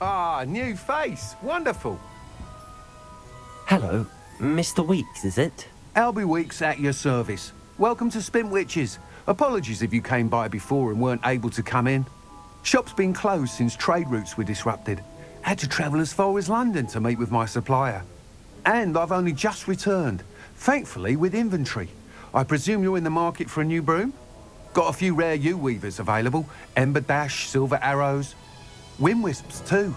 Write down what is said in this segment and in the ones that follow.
Ah, new face. Wonderful. Hello, Mr. Weeks, is it? Albie Weeks at your service. Welcome to Spintwitches. Apologies if you came by before and weren't able to come in. Shop's been closed since trade routes were disrupted. Had to travel as far as London to meet with my supplier. And I've only just returned, thankfully with inventory. I presume you're in the market for a new broom? Got a few rare U-weavers available. Ember Dash, Silver Arrows. Wind Wisps too.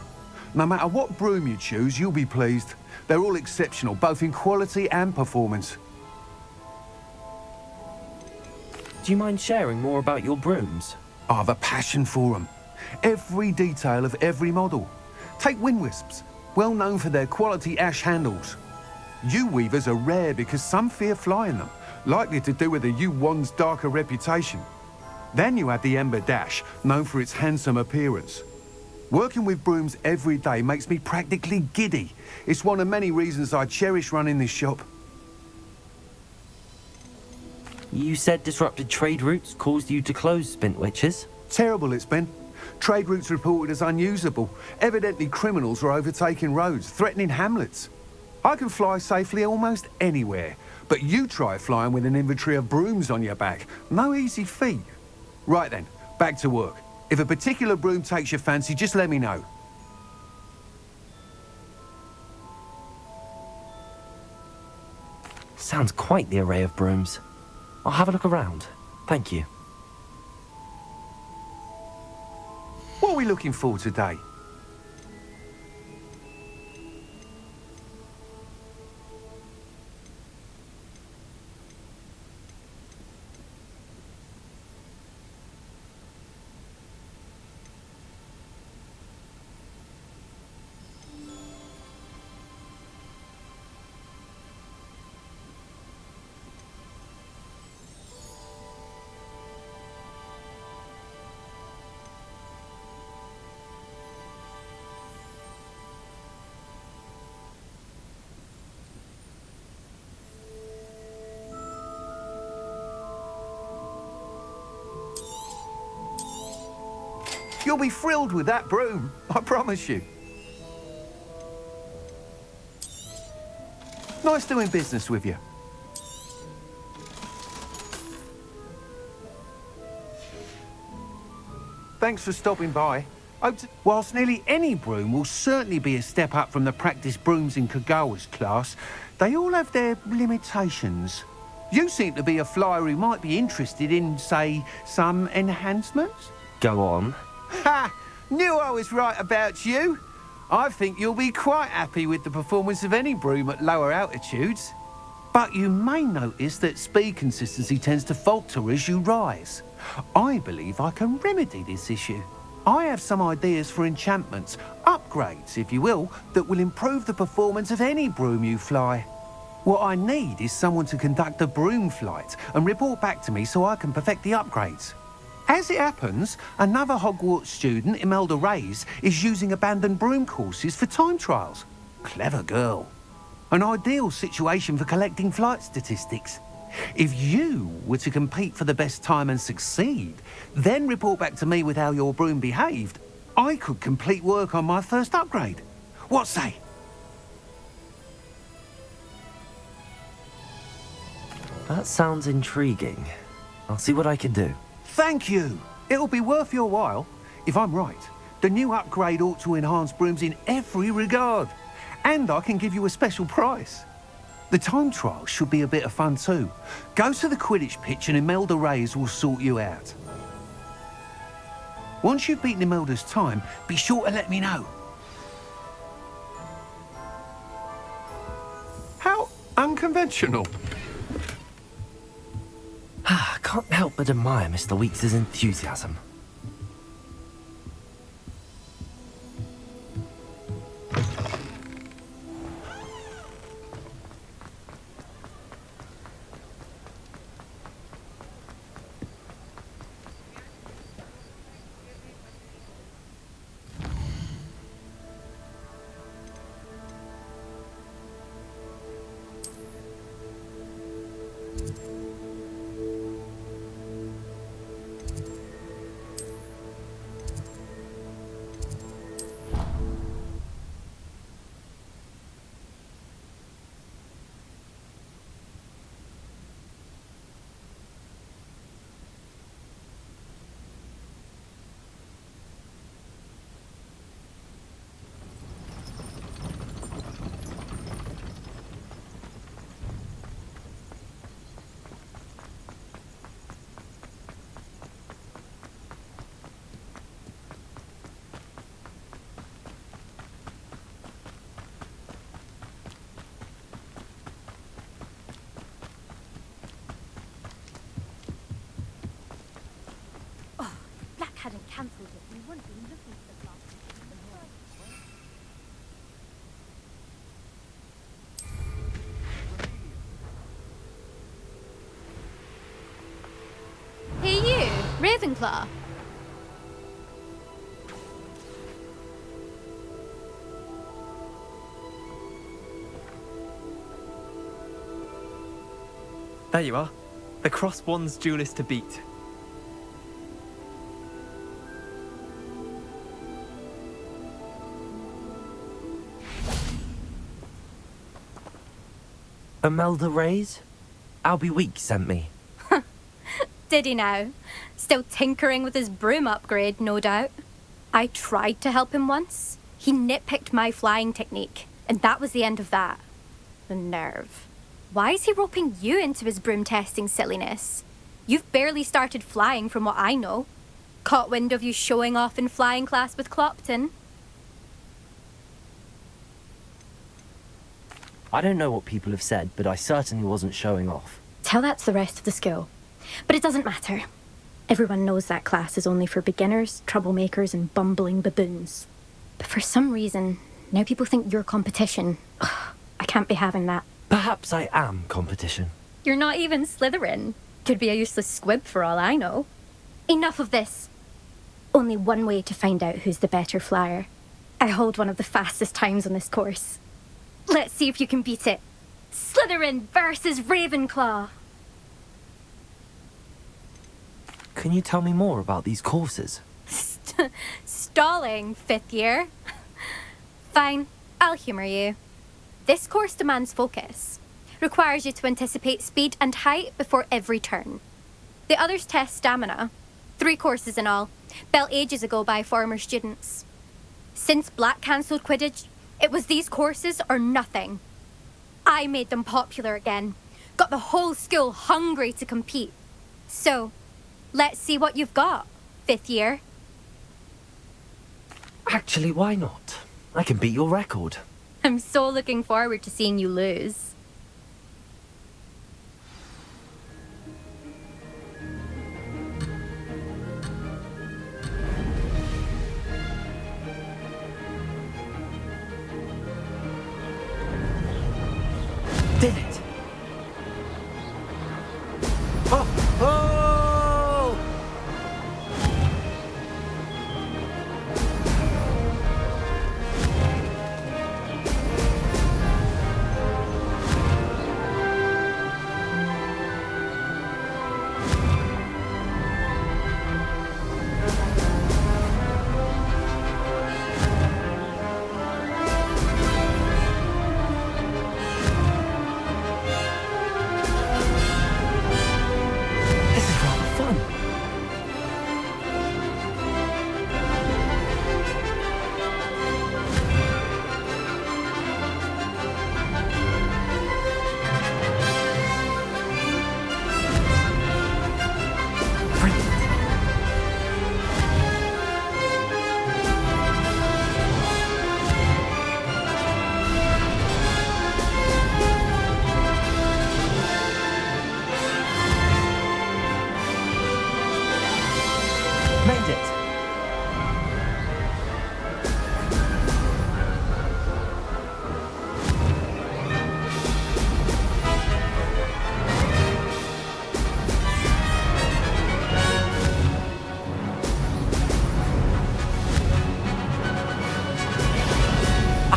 No matter what broom you choose, you'll be pleased. They're all exceptional, both in quality and performance. Do you mind sharing more about your brooms? I have a passion for them. Every detail of every model. Take Wind Wisps, well known for their quality ash handles. U-weavers are rare because some fear flying them, likely to do with the U-wand's darker reputation. Then you have the Ember Dash, known for its handsome appearance. Working with brooms every day makes me practically giddy. It's one of many reasons I cherish running this shop. You said disrupted trade routes caused you to close Spintwitches? Terrible it's been. Trade routes reported as unusable. Evidently criminals are overtaking roads, threatening hamlets. I can fly safely almost anywhere, but you try flying with an inventory of brooms on your back. No easy feat. Right then, back to work. If a particular broom takes your fancy, just let me know. Sounds quite the array of brooms. I'll have a look around. Thank you. What are we looking for today? You'll be thrilled with that broom, I promise you. Nice doing business with you. Thanks for stopping by. Whilst nearly any broom will certainly be a step up from the practice brooms in Kagawa's class, they all have their limitations. You seem to be a flyer who might be interested in, say, some enhancements? Go on. Ha! Knew I was right about you. I think you'll be quite happy with the performance of any broom at lower altitudes. But you may notice that speed consistency tends to falter as you rise. I believe I can remedy this issue. I have some ideas for enchantments, upgrades if you will, that will improve the performance of any broom you fly. What I need is someone to conduct a broom flight and report back to me so I can perfect the upgrades. As it happens, another Hogwarts student, Imelda Reyes, is using abandoned broom courses for time trials. Clever girl. An ideal situation for collecting flight statistics. If you were to compete for the best time and succeed, then report back to me with how your broom behaved, I could complete work on my first upgrade. What say? That sounds intriguing. I'll see what I can do. Thank you. It'll be worth your while. If I'm right, the new upgrade ought to enhance brooms in every regard. And I can give you a special price. The time trial should be a bit of fun too. Go to the Quidditch pitch and Imelda Reyes will sort you out. Once you've beaten Imelda's time, be sure to let me know. How unconventional. I can't help but admire Mr. Weeks' enthusiasm. hadn't cancelled it, we wouldn't be looking for the class. Hey you, Ravenclaw. There you are. The Cross Wands duelist to beat. Imelda Reyes? Albie Week sent me. Did he now? Still tinkering with his broom upgrade, no doubt. I tried to help him once. He nitpicked my flying technique, and that was the end of that. The nerve. Why is he roping you into his broom testing silliness? You've barely started flying from what I know. Caught wind of you showing off in flying class with Clopton. I don't know what people have said, but I certainly wasn't showing off. Tell that to the rest of the school. But it doesn't matter. Everyone knows that class is only for beginners, troublemakers, and bumbling baboons. But for some reason, now people think you're competition. Ugh, I can't be having that. Perhaps I am competition. You're not even Slytherin. Could be a useless squib for all I know. Enough of this. Only one way to find out who's the better flyer. I hold one of the fastest times on this course. Let's see if you can beat it. Slytherin versus Ravenclaw. Can you tell me more about these courses? Stalling, fifth year. Fine, I'll humour you. This course demands focus. Requires you to anticipate speed and height before every turn. The others test stamina. 3 courses in all, built ages ago by former students. Since Black cancelled Quidditch, it was these courses or nothing. I made them popular again. Got the whole school hungry to compete. So, let's see what you've got, fifth year. Actually, why not? I can beat your record. I'm so looking forward to seeing you lose. Did it? Oh! Oh! This is rather fun. Brilliant. Made it.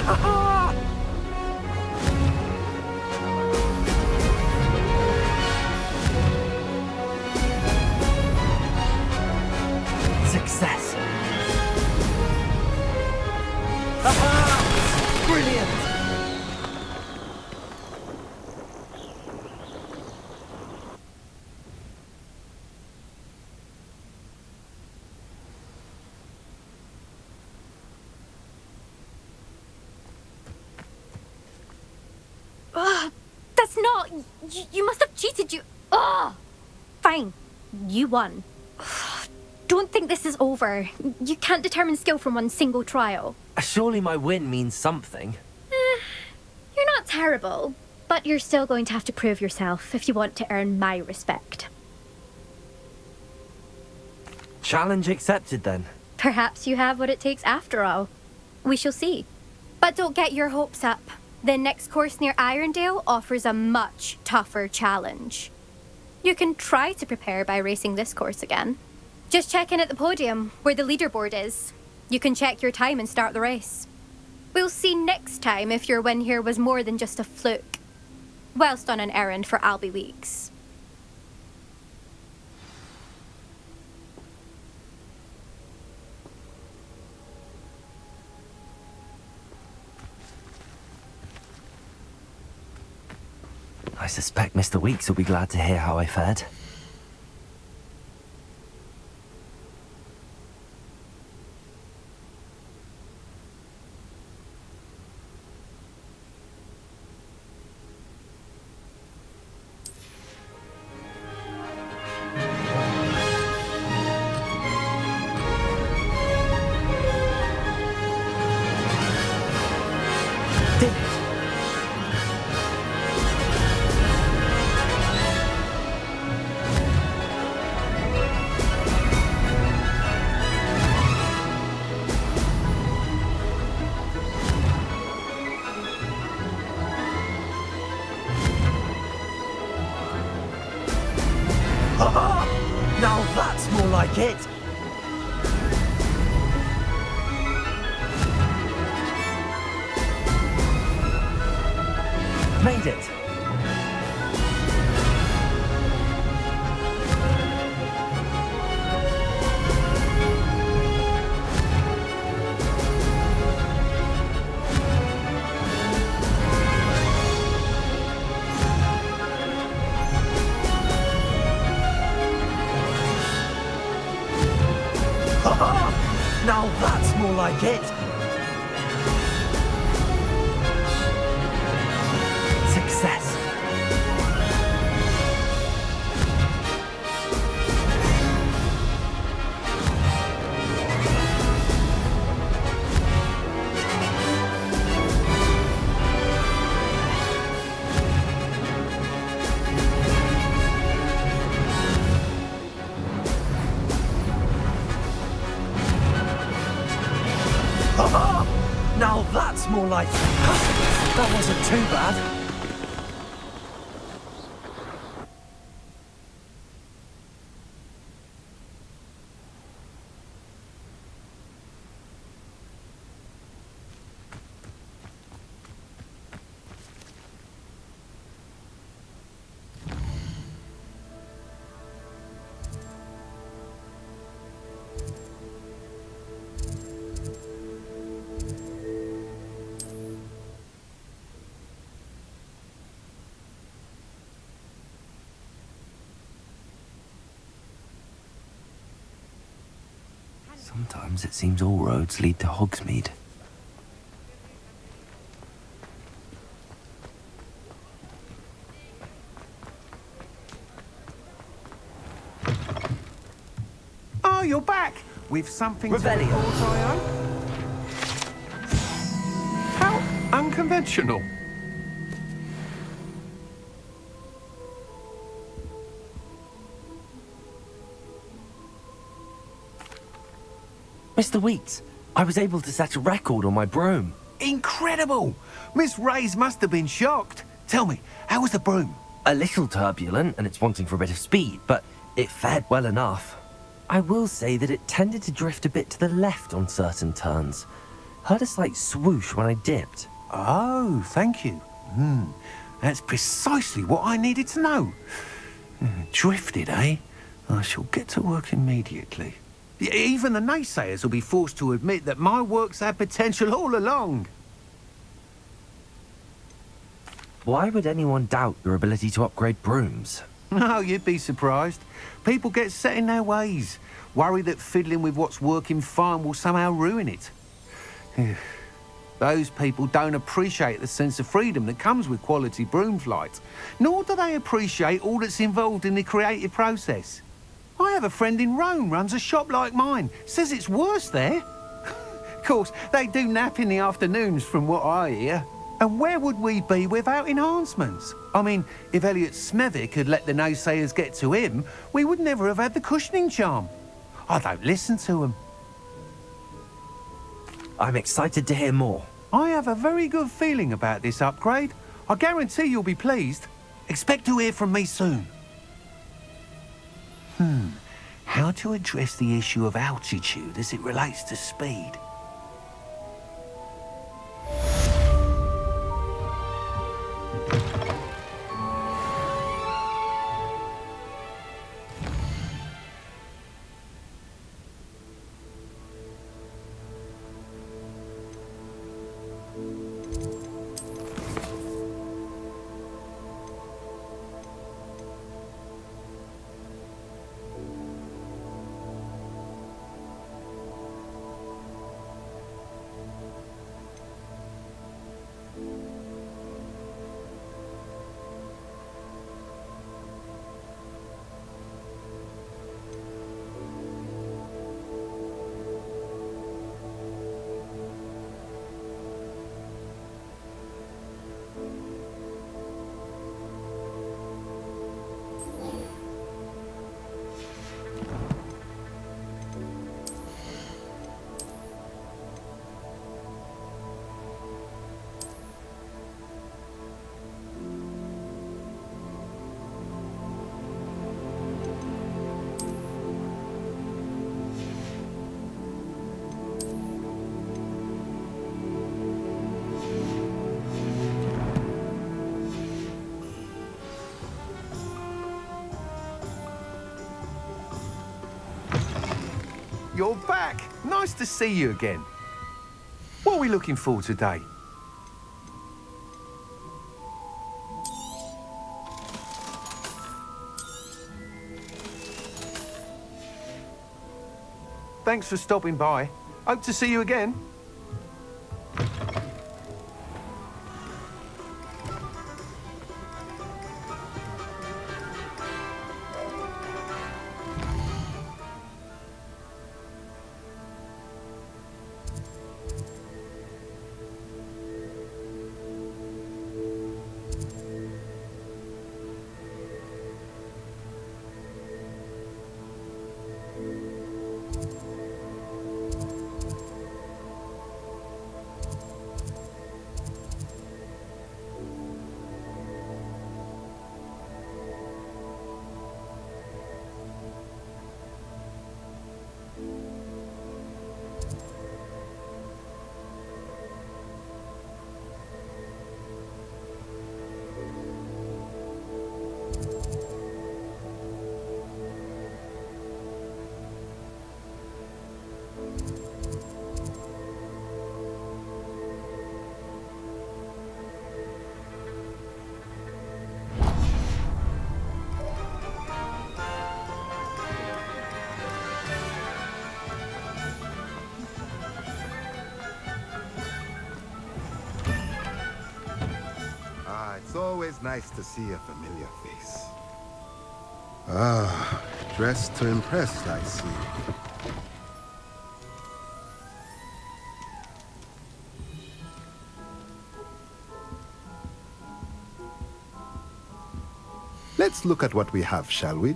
Ah! Success. Aha! Brilliant. Ugh, that's not... You must have cheated, you... Ugh! Fine, you won. Ugh, don't think this is over. You can't determine skill from one single trial. Surely my win means something. You're not terrible, but you're still going to have to prove yourself if you want to earn my respect. Challenge accepted then. Perhaps you have what it takes after all. We shall see. But don't get your hopes up. The next course near Irondale offers a much tougher challenge. You can try to prepare by racing this course again. Just check in at the podium, where the leaderboard is. You can check your time and start the race. We'll see next time if your win here was more than just a fluke. Whilst on an errand for Albie Weeks. I suspect Mr. Weeks will be glad to hear how I fared. Now that's more like it! Made it! Now that's more like it! Success! Now that's more like... That wasn't too bad. Sometimes it seems all roads lead to Hogsmeade. Oh, you're back! With something Rebellion. to report, I hope? How unconventional. Mr. Weeks, I was able to set a record on my broom. Incredible! Miss Reyes must have been shocked. Tell me, how was the broom? A little turbulent, and it's wanting for a bit of speed, but it fared well enough. I will say that it tended to drift a bit to the left on certain turns. Heard a slight swoosh when I dipped. Oh, thank you. That's precisely what I needed to know. Drifted, eh? I shall get to work immediately. Even the naysayers will be forced to admit that my work's had potential all along. Why would anyone doubt your ability to upgrade brooms? Oh, you'd be surprised. People get set in their ways, worry that fiddling with what's working fine will somehow ruin it. Those people don't appreciate the sense of freedom that comes with quality broom flight, nor do they appreciate all that's involved in the creative process. I have a friend in Rome runs a shop like mine, says it's worse there. Of course, they do nap in the afternoons from what I hear. And where would we be without enhancements? I mean, if Elliot Smethwick had let the naysayers get to him, we would never have had the cushioning charm. I don't listen to them. I'm excited to hear more. I have a very good feeling about this upgrade. I guarantee you'll be pleased. Expect to hear from me soon. How to address the issue of altitude as it relates to speed? You're back. Nice to see you again. What are we looking for today? Thanks for stopping by. Hope to see you again. It's always nice to see a familiar face. Ah, dressed to impress, I see. Let's look at what we have, shall we?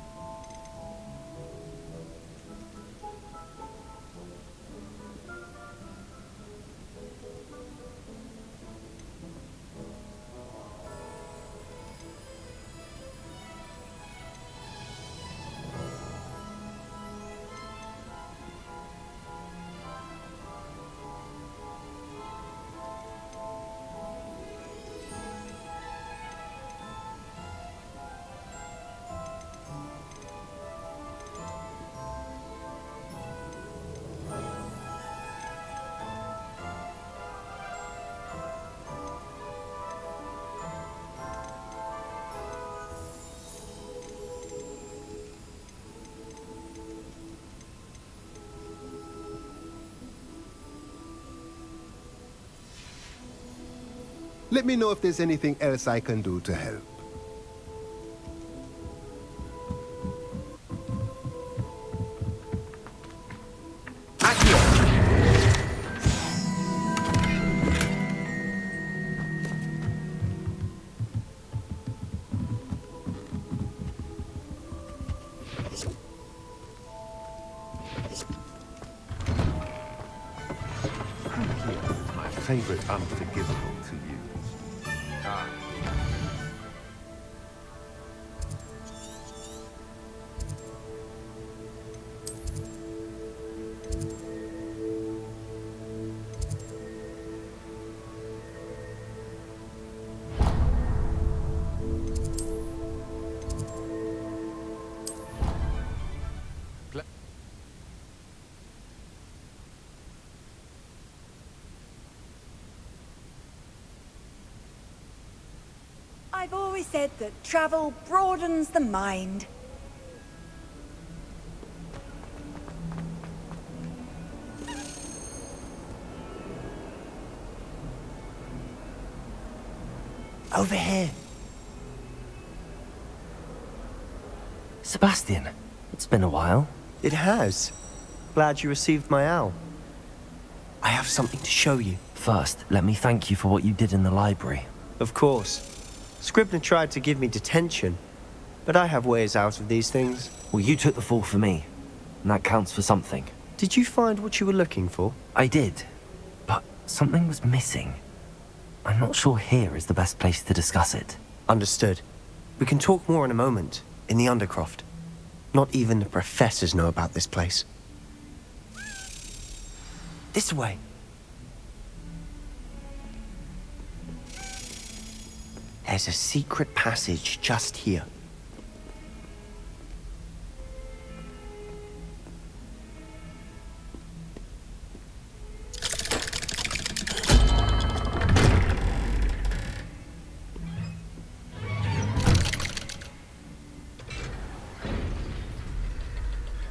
Let me know if there's anything else I can do to help. favourite unforgivable to use. Ah. I've always said that travel broadens the mind. Over here. Sebastian, it's been a while. It has. Glad you received my owl. I have something to show you. First, let me thank you for what you did in the library. Of course. Scribner tried to give me detention, but I have ways out of these things. Well, you took the fall for me, and that counts for something. Did you find what you were looking for? I did, but something was missing. I'm not sure here is the best place to discuss it. Understood. We can talk more in a moment, in the Undercroft. Not even the professors know about this place. This way. There's a secret passage just here.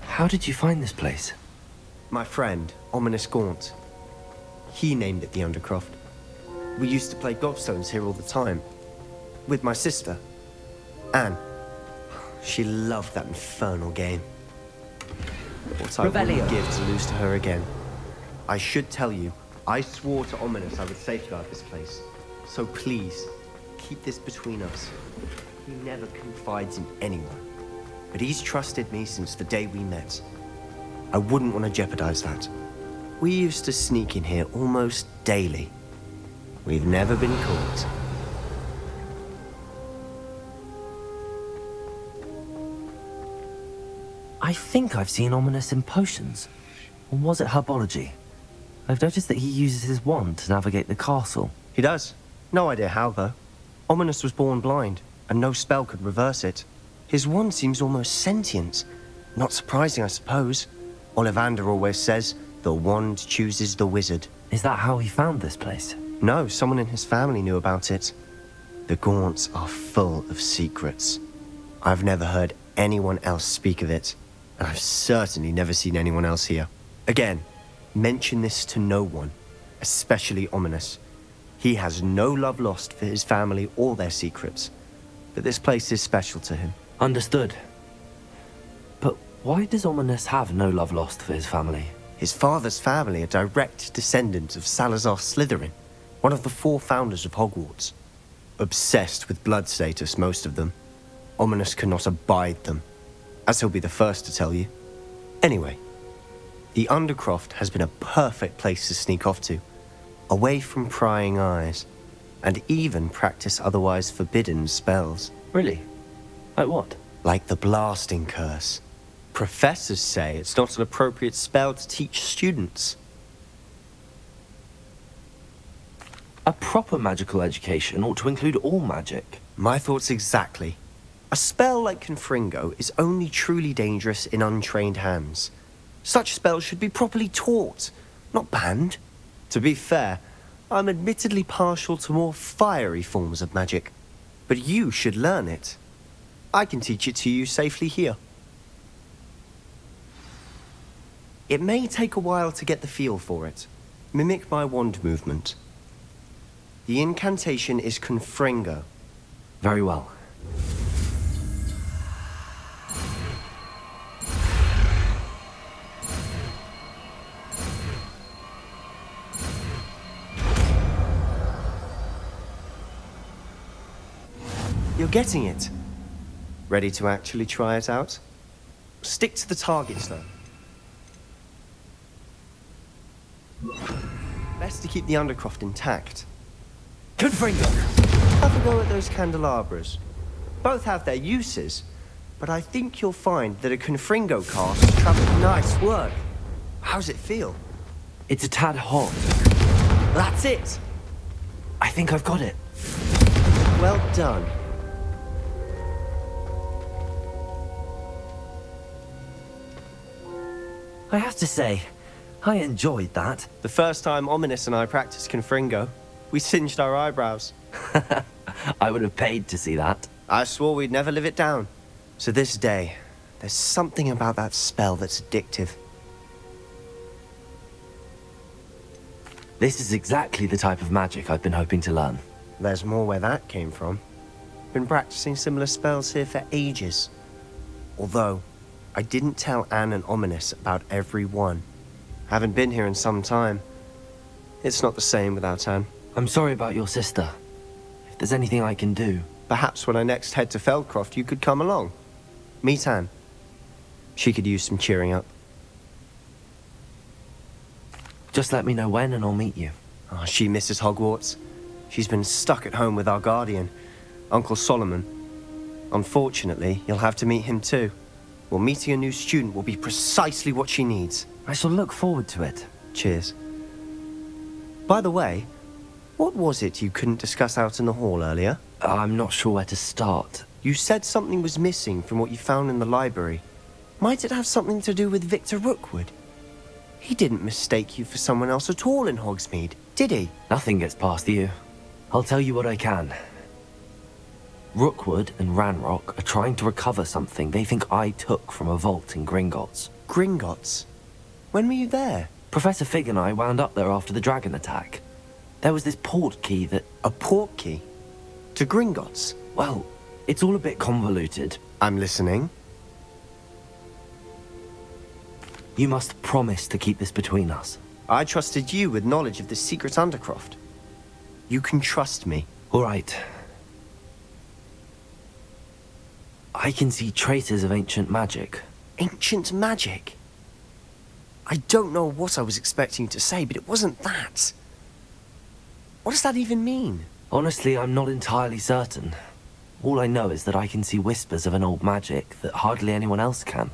How did you find this place? My friend, Ominous Gaunt. He named it the Undercroft. We used to play gobstones here all the time. With my sister, Anne. She loved that infernal game. What I wouldn't give to lose to her again. I should tell you, I swore to Ominous I would safeguard this place. So please, keep this between us. He never confides in anyone. But he's trusted me since the day we met. I wouldn't want to jeopardize that. We used to sneak in here almost daily. We've never been caught. I think I've seen Ominous in potions. Or was it herbology? I've noticed that he uses his wand to navigate the castle. He does. No idea how, though. Ominous was born blind, and no spell could reverse it. His wand seems almost sentient. Not surprising, I suppose. Ollivander always says, the wand chooses the wizard. Is that how he found this place? No, someone in his family knew about it. The Gaunts are full of secrets. I've never heard anyone else speak of it, and I've certainly never seen anyone else here. Again, mention this to no one, especially Ominous. He has no love lost for his family or their secrets, but this place is special to him. Understood. But why does Ominous have no love lost for his family? His father's family are direct descendants of Salazar Slytherin, one of the 4 founders of Hogwarts. Obsessed with blood status, most of them. Ominous cannot abide them, as he'll be the first to tell you. Anyway, the Undercroft has been a perfect place to sneak off to, away from prying eyes, and even practice otherwise forbidden spells. Really? Like what? Like the blasting curse. Professors say it's not an appropriate spell to teach students. A proper magical education ought to include all magic. My thoughts exactly. A spell like Confringo is only truly dangerous in untrained hands. Such spells should be properly taught, not banned. To be fair, I'm admittedly partial to more fiery forms of magic, but you should learn it. I can teach it to you safely here. It may take a while to get the feel for it. Mimic my wand movement. The incantation is Confringo. Very well. You're getting it. Ready to actually try it out? Stick to the targets, though. best to keep the Undercroft intact. Confringo! Have a go at those candelabras. Both have their uses, but I think you'll find that a Confringo cast travels. Nice work. How's it feel? It's a tad hot. That's it. I think I've got it. Well done. I have to say, I enjoyed that. The first time Ominous and I practiced Confringo, we singed our eyebrows. I would have paid to see that. I swore we'd never live it down. To this day, there's something about that spell that's addictive. This is exactly the type of magic I've been hoping to learn. There's more where that came from. Been practicing similar spells here for ages. Although, I didn't tell Anne and Ominous about every one. Haven't been here in some time. It's not the same without Anne. I'm sorry about your sister. If there's anything I can do... Perhaps when I next head to Feldcroft, you could come along. Meet Anne. She could use some cheering up. Just let me know when and I'll meet you. Oh, she misses Hogwarts. She's been stuck at home with our guardian, Uncle Solomon. Unfortunately, you'll have to meet him too. Well, meeting a new student will be precisely what she needs. I shall look forward to it. Cheers. By the way, what was it you couldn't discuss out in the hall earlier? I'm not sure where to start. You said something was missing from what you found in the library. Might it have something to do with Victor Rookwood? He didn't mistake you for someone else at all in Hogsmeade, did he? Nothing gets past you. I'll tell you what I can. Rookwood and Ranrock are trying to recover something they think I took from a vault in Gringotts. Gringotts? When were you there? Professor Fig and I wound up there after the dragon attack. There was this port key that... A port key? To Gringotts? Well, it's all a bit convoluted. I'm listening. You must promise to keep this between us. I trusted you with knowledge of the secret Undercroft. You can trust me. All right. I can see traces of ancient magic. Ancient magic? I don't know what I was expecting you to say, but it wasn't that. What does that even mean? Honestly, I'm not entirely certain. All I know is that I can see whispers of an old magic that hardly anyone else can.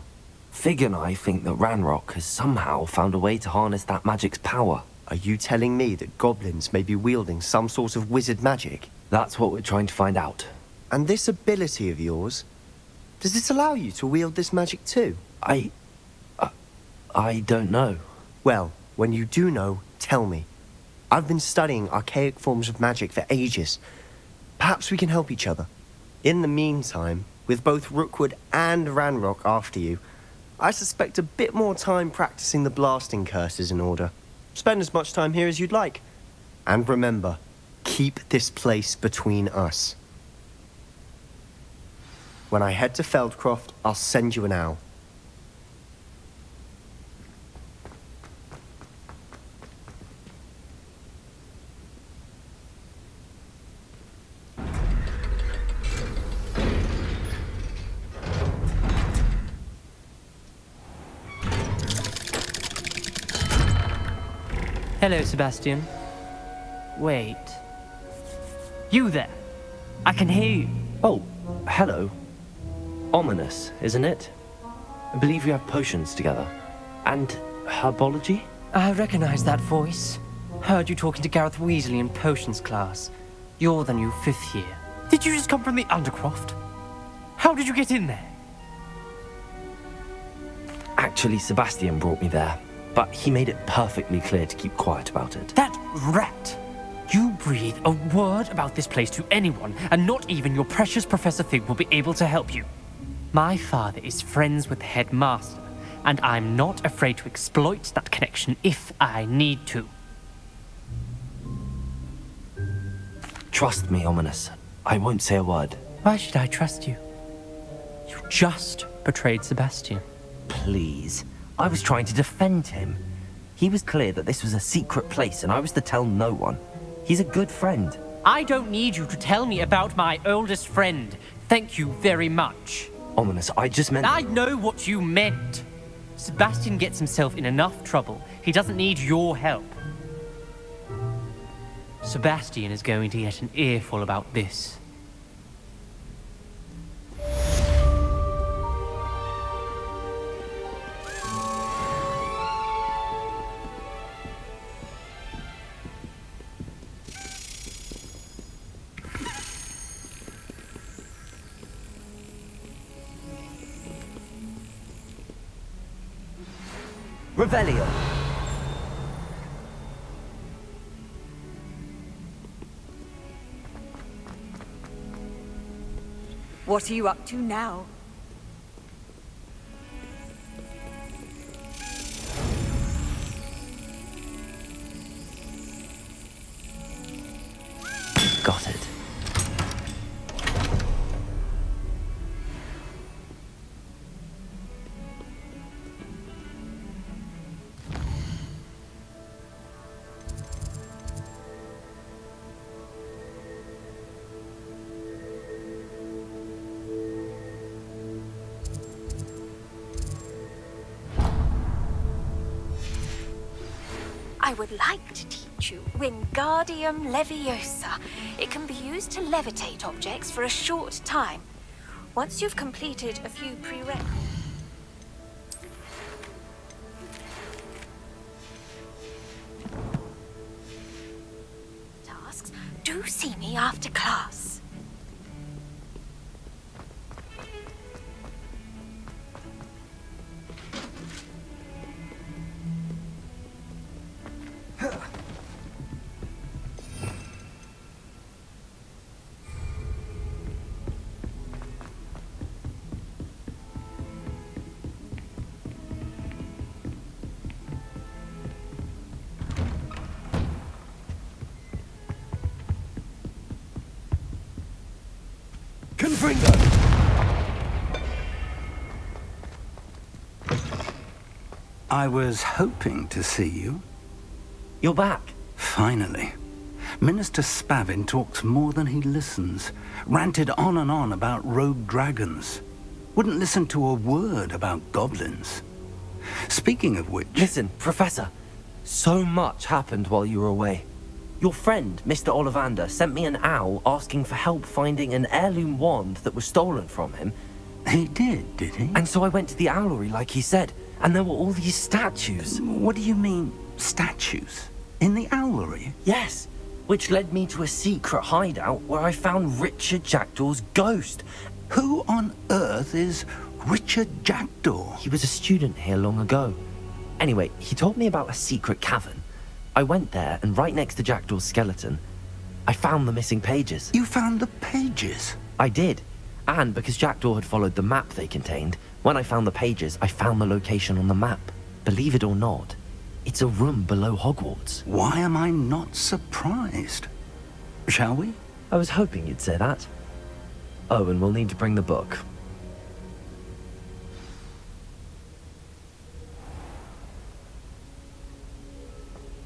Fig and I think that Ranrock has somehow found a way to harness that magic's power. Are you telling me that goblins may be wielding some sort of wizard magic? That's what we're trying to find out. And this ability of yours, does it allow you to wield this magic too? I don't know. Well, when you do know, tell me. I've been studying archaic forms of magic for ages. Perhaps we can help each other. In the meantime, with both Rookwood and Ranrock after you, I suspect a bit more time practicing the blasting curse is in order. Spend as much time here as you'd like. And remember, keep this place between us. When I head to Feldcroft, I'll send you an owl. Hello, Sebastian. Wait. You there? I can hear you. Oh, hello. Ominous, isn't it? I believe we have potions together. And herbology? I recognize that voice. Heard you talking to Gareth Weasley in potions class. You're the new 5th year. Did you just come from the Undercroft? How did you get in there? Actually, Sebastian brought me there. But he made it perfectly clear to keep quiet about it. That rat! You breathe a word about this place to anyone, and not even your precious Professor Fig will be able to help you. My father is friends with the headmaster, and I'm not afraid to exploit that connection if I need to. Trust me, Ominous. I won't say a word. Why should I trust you? You just betrayed Sebastian. Please. I was trying to defend him. He was clear that this was a secret place and I was to tell no one. He's a good friend. I don't need you to tell me about my oldest friend. Thank you very much. Ominous, I just meant... I know what you meant. Sebastian gets himself in enough trouble. He doesn't need your help. Sebastian is going to get an earful about this. Revelio. What are you up to now? Got it. I would like to teach you Wingardium Leviosa. It can be used to levitate objects for a short time. Once you've completed a few prerequisites. Tasks, do see me after class. Confringo! I was hoping to see you. You're back. Finally. Minister Spavin talks more than he listens. Ranted on and on about rogue dragons. Wouldn't listen to a word about goblins. Speaking of which... Listen, Professor. So much happened while you were away. Your friend, Mr. Ollivander, sent me an owl asking for help finding an heirloom wand that was stolen from him. He did he? And so I went to the owlery like he said, and there were all these statues. What do you mean, statues? In the owlery? Yes, which led me to a secret hideout where I found Richard Jackdaw's ghost. Who on earth is Richard Jackdaw? He was a student here long ago. Anyway, he told me about a secret cavern. I went there, and right next to Jackdaw's skeleton, I found the missing pages. You found the pages? I did. And because Jackdaw had followed the map they contained, when I found the pages, I found the location on the map. Believe it or not, it's a room below Hogwarts. Why am I not surprised? Shall we? I was hoping you'd say that. Oh, and we'll need to bring the book.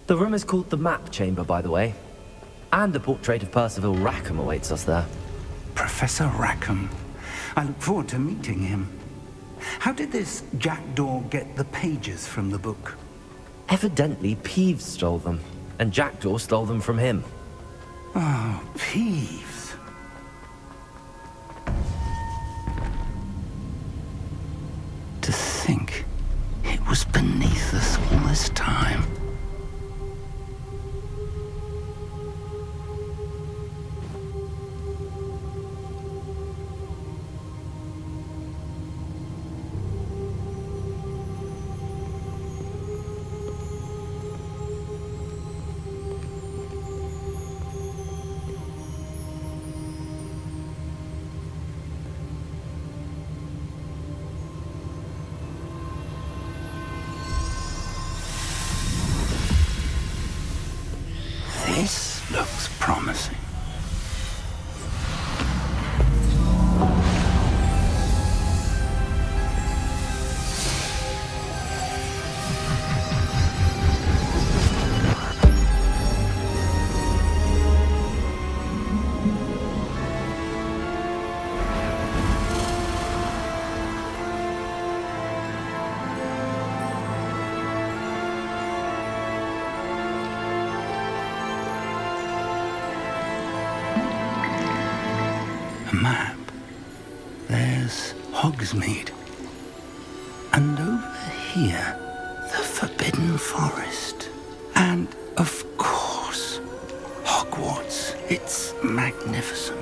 The room is called the Map Chamber, by the way. And a portrait of Percival Rackham awaits us there. Professor Rackham. I look forward to meeting him. How did this Jackdaw get the pages from the book? Evidently, Peeves stole them, and Jackdaw stole them from him. Oh, Peeves. To think it was beneath us all this time. A map. There's Hogsmeade. And over here, the Forbidden Forest. And, of course, Hogwarts. It's magnificent.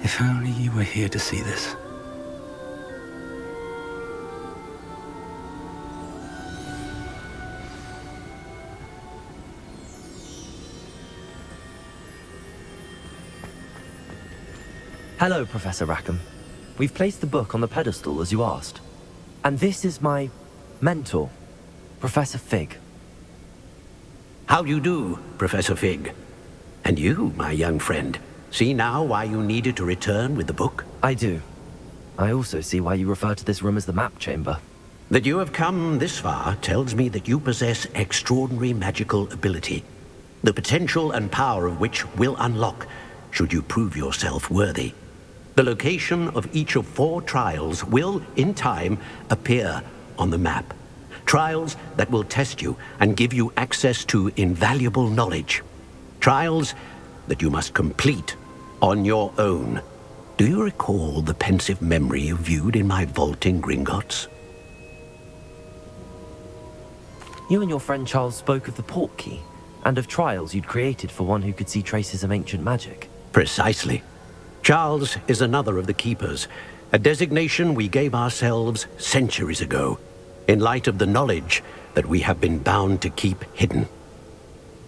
If only you were here to see this. Hello, Professor Rackham. We've placed the book on the pedestal as you asked. And this is my mentor, Professor Fig. How do you do, Professor Fig? And you, my young friend, see now why you needed to return with the book? I do. I also see why you refer to this room as the map chamber. That you have come this far tells me that you possess extraordinary magical ability, the potential and power of which will unlock should you prove yourself worthy. The location of each of 4 trials will, in time, appear on the map. Trials that will test you and give you access to invaluable knowledge. Trials that you must complete on your own. Do you recall the pensive memory you viewed in my vault in Gringotts? You and your friend Charles spoke of the portkey, and of trials you'd created for one who could see traces of ancient magic. Precisely. Charles is another of the Keepers, a designation we gave ourselves centuries ago, in light of the knowledge that we have been bound to keep hidden.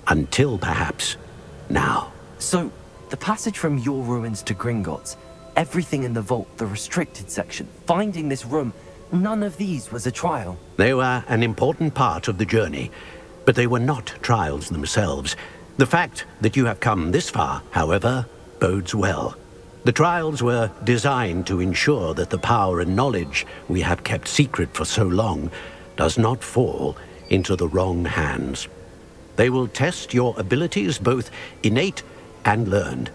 Until, perhaps, now. So, the passage from your ruins to Gringotts, everything in the vault, the restricted section, finding this room, none of these was a trial. They were an important part of the journey, but they were not trials themselves. The fact that you have come this far, however, bodes well. The trials were designed to ensure that the power and knowledge we have kept secret for so long does not fall into the wrong hands. They will test your abilities, both innate and learned.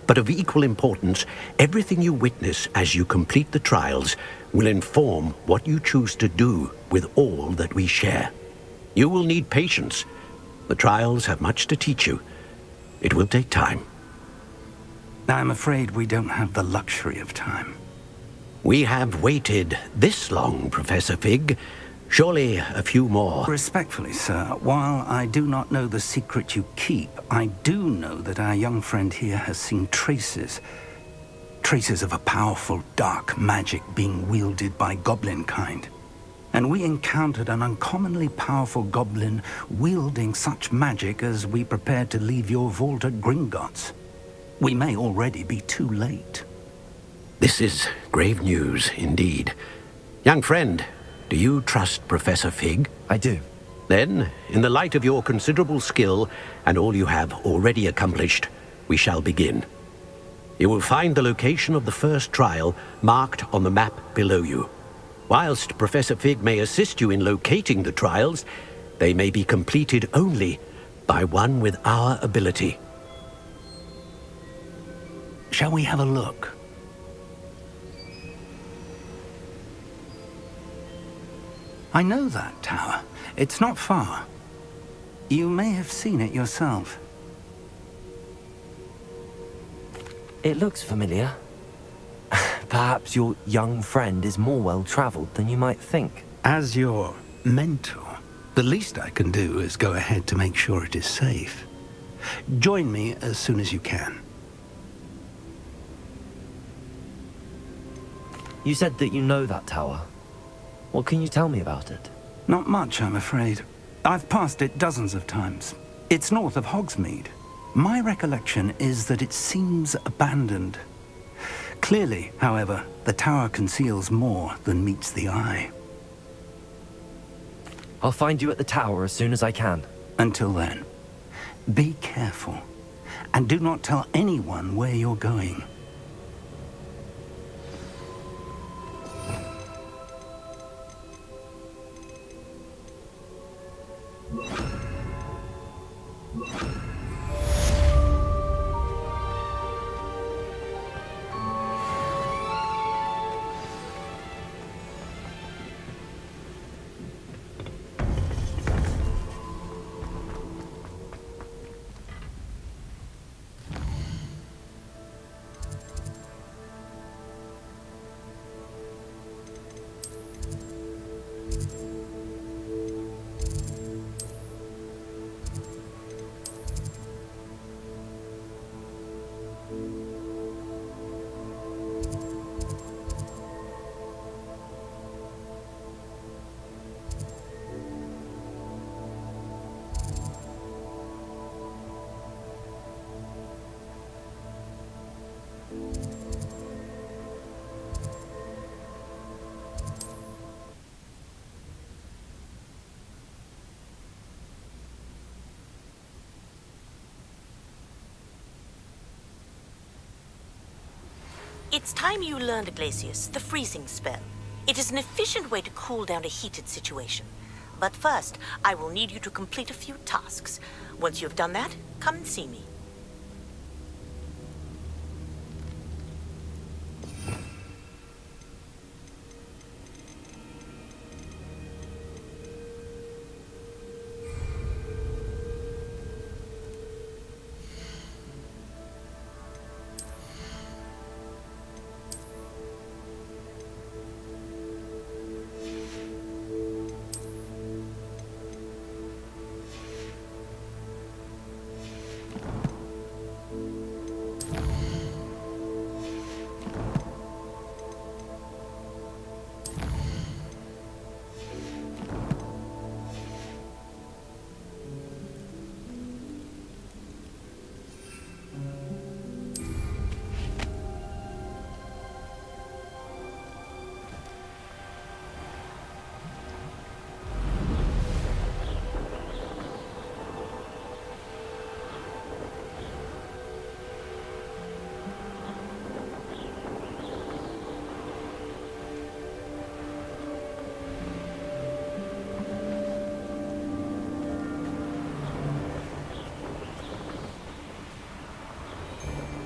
But of equal importance, everything you witness as you complete the trials will inform what you choose to do with all that we share. You will need patience. The trials have much to teach you. It will take time. I'm afraid we don't have the luxury of time. We have waited this long, Professor Fig. Surely a few more. Respectfully, sir, while I do not know the secret you keep, I do know that our young friend here has seen traces of a powerful dark magic being wielded by goblin kind. And we encountered an uncommonly powerful goblin wielding such magic as we prepared to leave your vault at Gringotts. We may already be too late. This is grave news indeed. Young friend, do you trust Professor Fig? I do. Then, in the light of your considerable skill and all you have already accomplished, we shall begin. You will find the location of the first trial marked on the map below you. Whilst Professor Fig may assist you in locating the trials, they may be completed only by one with our ability. Shall we have a look? I know that tower. It's not far. You may have seen it yourself. It looks familiar. Perhaps your young friend is more well-traveled than you might think. As your mentor, the least I can do is go ahead to make sure it is safe. Join me as soon as you can. You said that you know that tower. What can you tell me about it? Not much, I'm afraid. I've passed it dozens of times. It's north of Hogsmeade. My recollection is that it seems abandoned. Clearly, however, the tower conceals more than meets the eye. I'll find you at the tower as soon as I can. Until then, be careful, and do not tell anyone where you're going. It's time you learned, Glacius, the freezing spell. It is an efficient way to cool down a heated situation. But first, I will need you to complete a few tasks. Once you have done that, come and see me.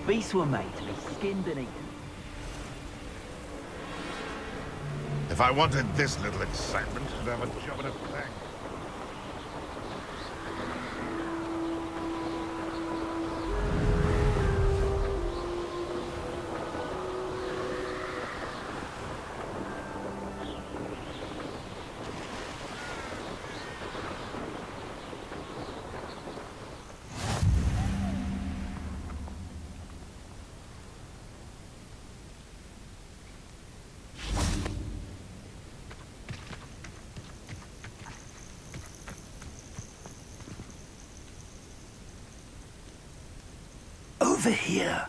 Beasts were made to be skinned and eaten. If I wanted this little excitement, I'd have a job in a bank. Over here.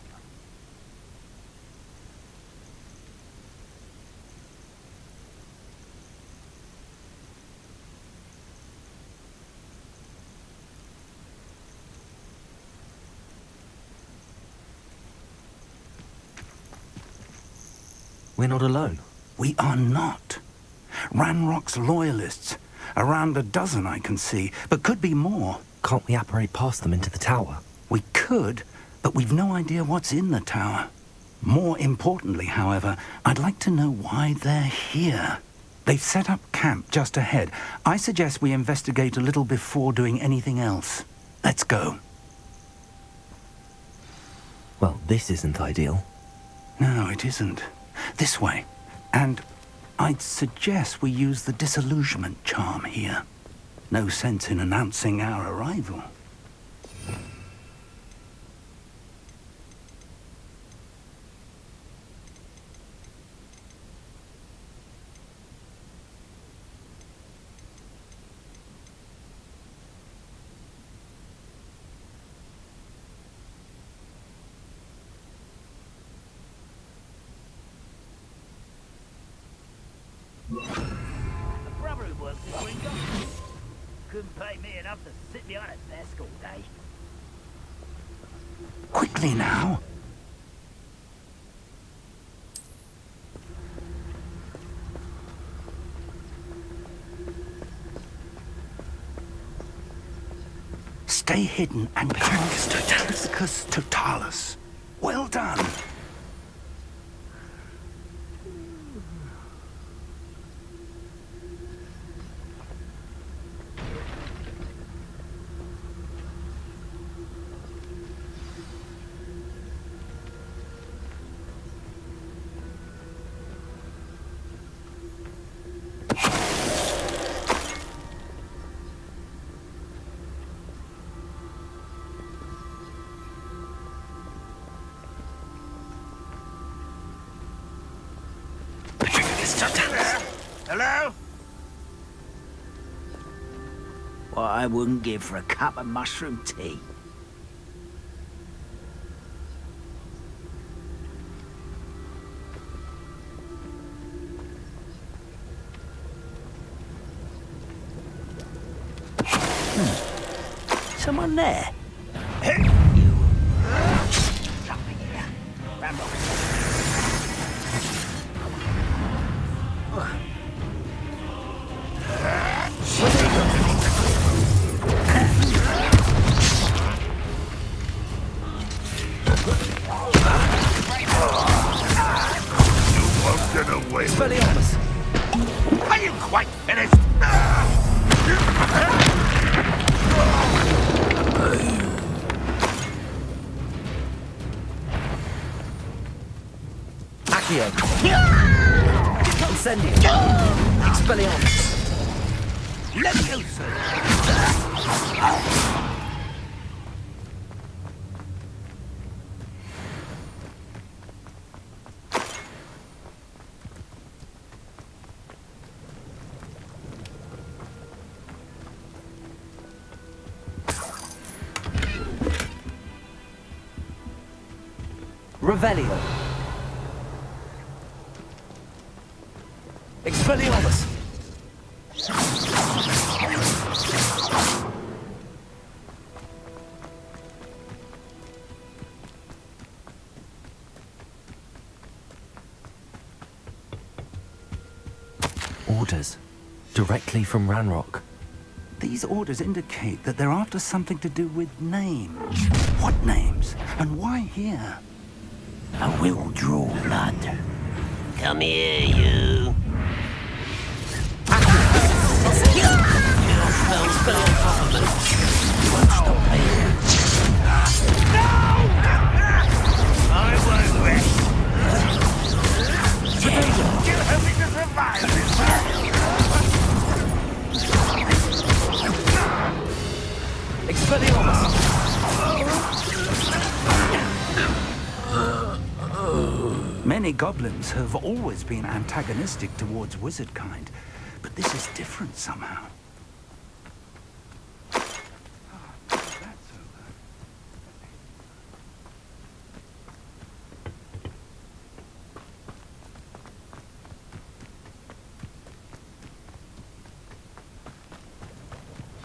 We're not alone. We are not. Ranrock's loyalists. Around a dozen I can see, but could be more. Can't we apparate past them into the tower? We could, but we've no idea what's in the tower. More importantly, however, I'd like to know why they're here. They've set up camp just ahead. I suggest we investigate a little before doing anything else. Let's go. Well, this isn't ideal. No, it isn't. This way. And I'd suggest we use the disillusionment charm here. No sense in announcing our arrival. A brother who works in Green Goblin. Couldn't pay me enough to sit behind a desk all day. Quickly now. Stay hidden and cast Totalis Totalis. Well done. Hello? What I wouldn't give for a cup of mushroom tea. Someone there? won't get away with it. Expelliarmus! Are you quite finished? Accio! Incendio! Expelliarmus! Leviosa! Revelio! Expelliarmus! Orders. Directly from Ranrock. These orders indicate that they're after something to do with names. What names? And why here? I will draw blood. Come here, you. Your spell's spell compliment. You won't stop playing. No! I won't rest. You help me to survive this. Expelliarmus! Many goblins have always been antagonistic towards wizard kind, but this is different somehow.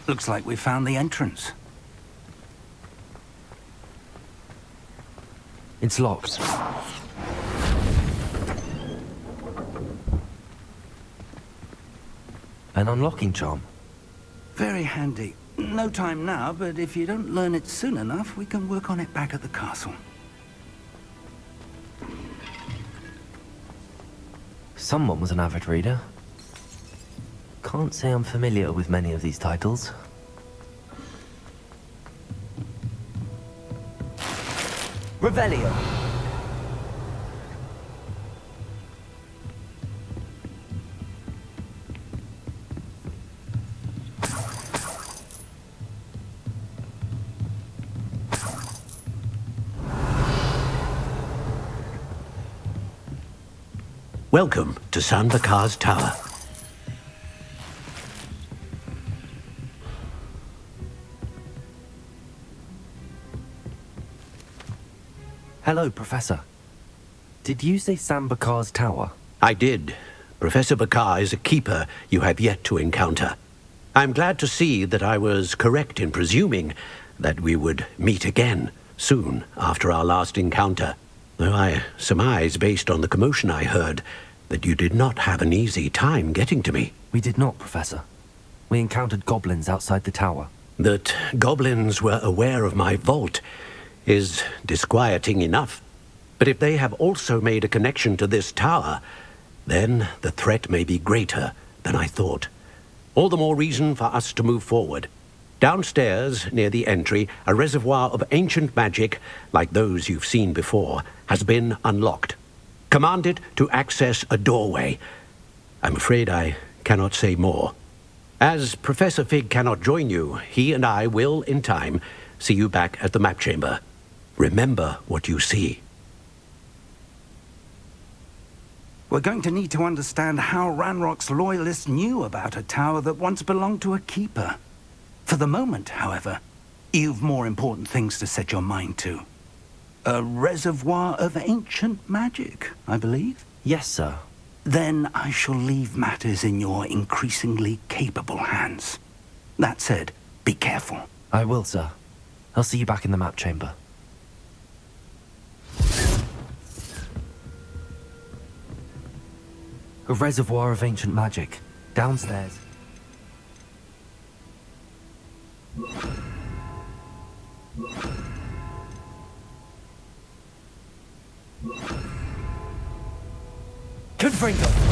Looks like we found the entrance. It's locked. An unlocking charm. Very handy. No time now, but if you don't learn it soon enough, we can work on it back at the castle. Someone was an avid reader. Can't say I'm familiar with many of these titles. Revelio! Welcome to San Bakar's Tower. Hello, Professor. Did you say San Bakar's Tower? I did. Professor Bakar is a keeper you have yet to encounter. I'm glad to see that I was correct in presuming that we would meet again soon after our last encounter. Though I surmise, based on the commotion I heard, that you did not have an easy time getting to me. We did not, Professor. We encountered goblins outside the tower. That goblins were aware of my vault is disquieting enough. But if they have also made a connection to this tower, then the threat may be greater than I thought. All the more reason for us to move forward. Downstairs, near the entry, a reservoir of ancient magic, like those you've seen before, has been unlocked. Command it to access a doorway. I'm afraid I cannot say more. As Professor Fig cannot join you, he and I will, in time, see you back at the map chamber. Remember what you see. We're going to need to understand how Ranrock's loyalists knew about a tower that once belonged to a keeper. For the moment, however, you've more important things to set your mind to. A reservoir of ancient magic, I believe? Yes, sir. Then I shall leave matters in your increasingly capable hands. That said, be careful. I will, sir. I'll see you back in the map chamber. A reservoir of ancient magic. Downstairs. Confringo!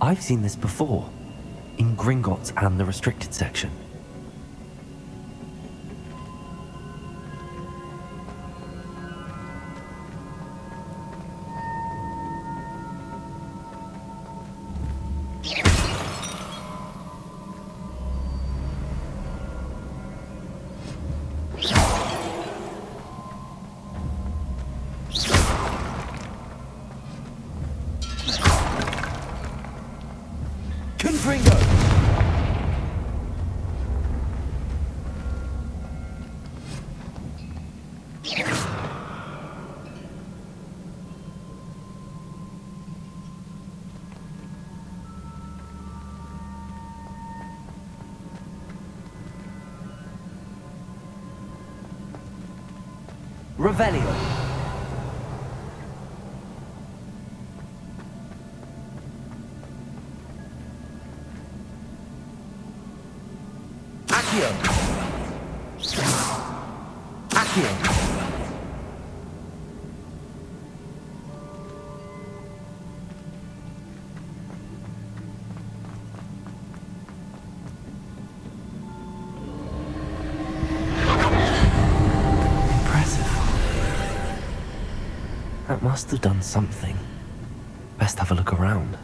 I've seen this before, in Gringotts and the restricted section. Revelio. Accio. Accio. That must have done something. Best have a look around.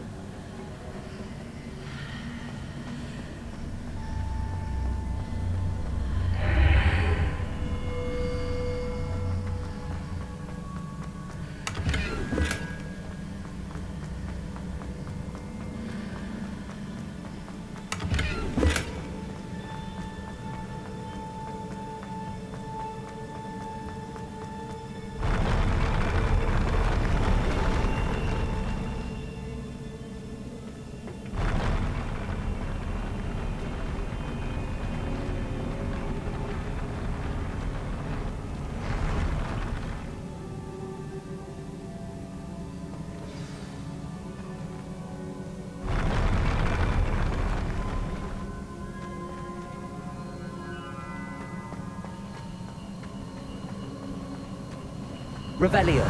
Revelio.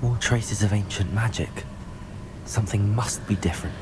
More traces of ancient magic. Something must be different.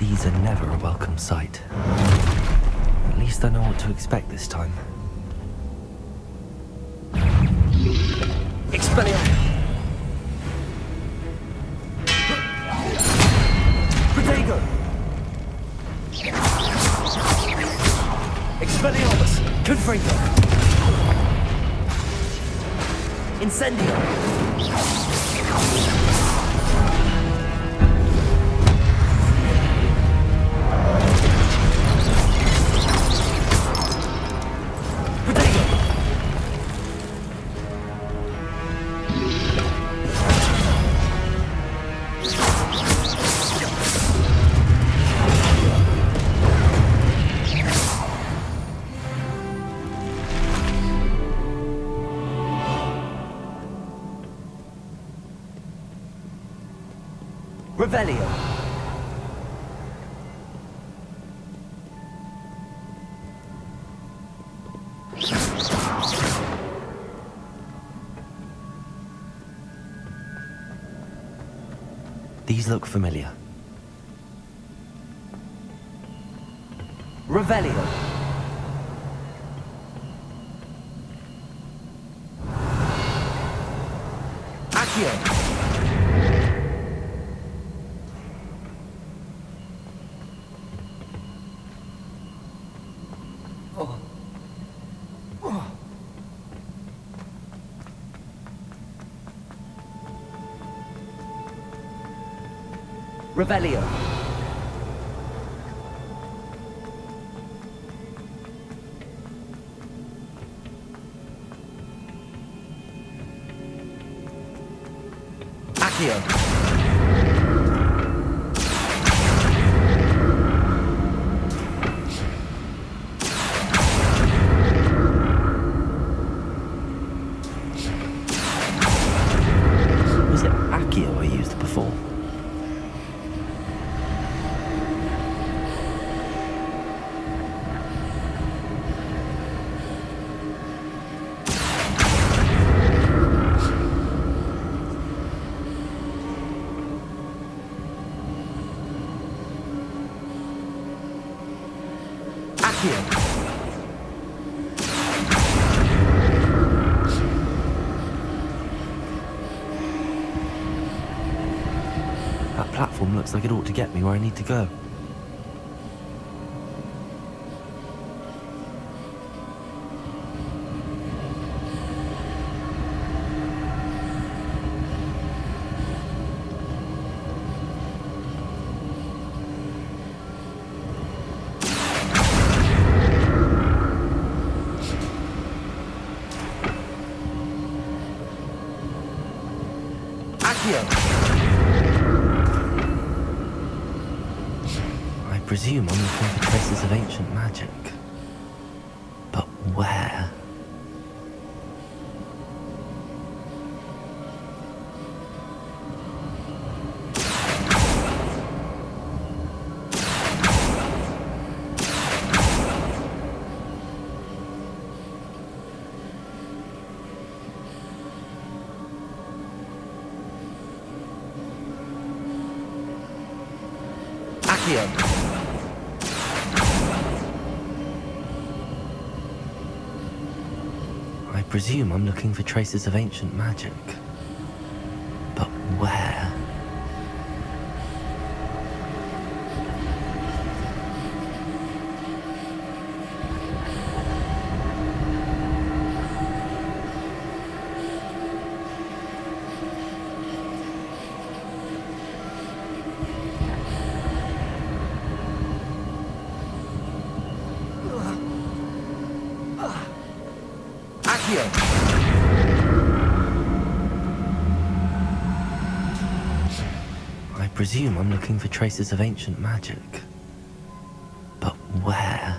These are never a welcome sight. least I know what to expect this time. Expelliarmus! Protego! Expelliarmus! Confringo! Incendio! Revelio. These look familiar. Revelio. Accio. Revelio. Accio. Was it Accio I used before? That platform looks like it ought to get me where I need to go. I presume I'm looking for traces of ancient magic. But where? I presume I'm looking for traces of ancient magic. But where? I presume I'm looking for traces of ancient magic. But where?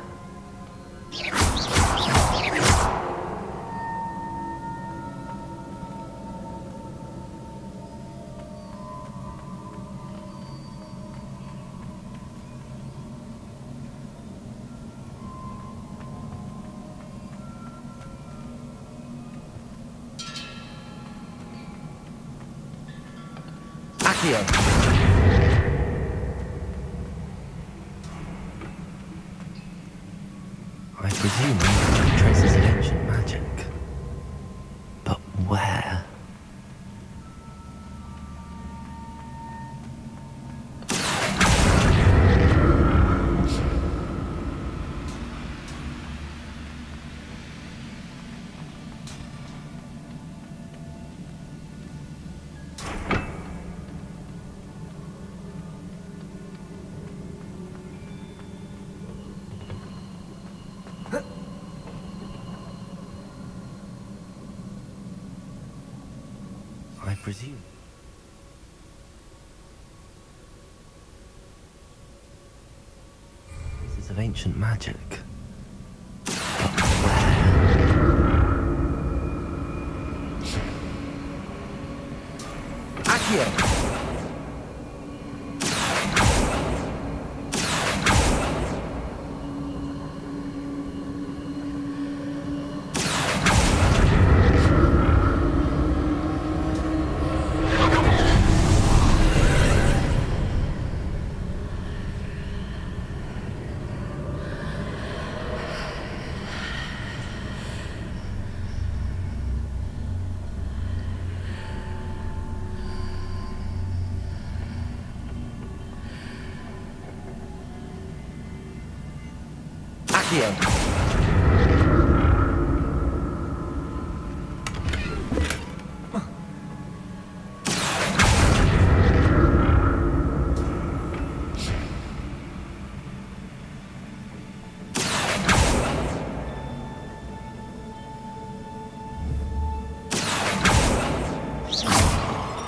presume I'm looking for traces of ancient magic. But where? I presume. Traces of ancient magic. But where? Accio!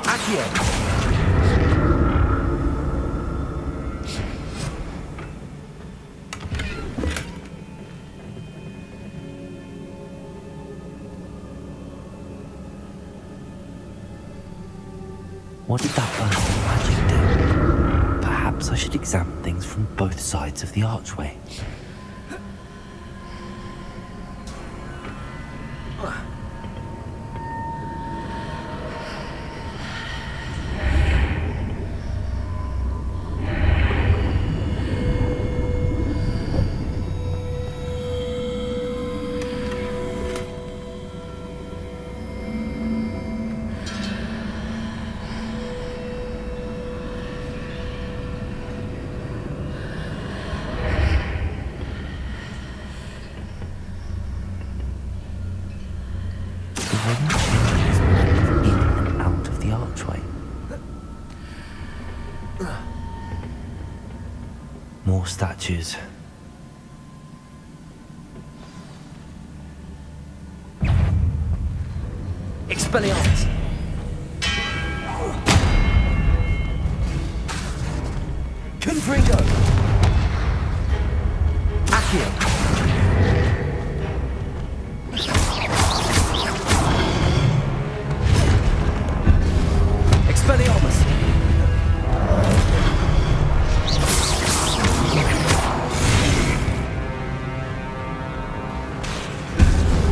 Accio! What did that burst of magic do? Perhaps I should examine things from both sides of the archway. More statues. Expelliarmus! Confringo! Accio! Expelliarmus!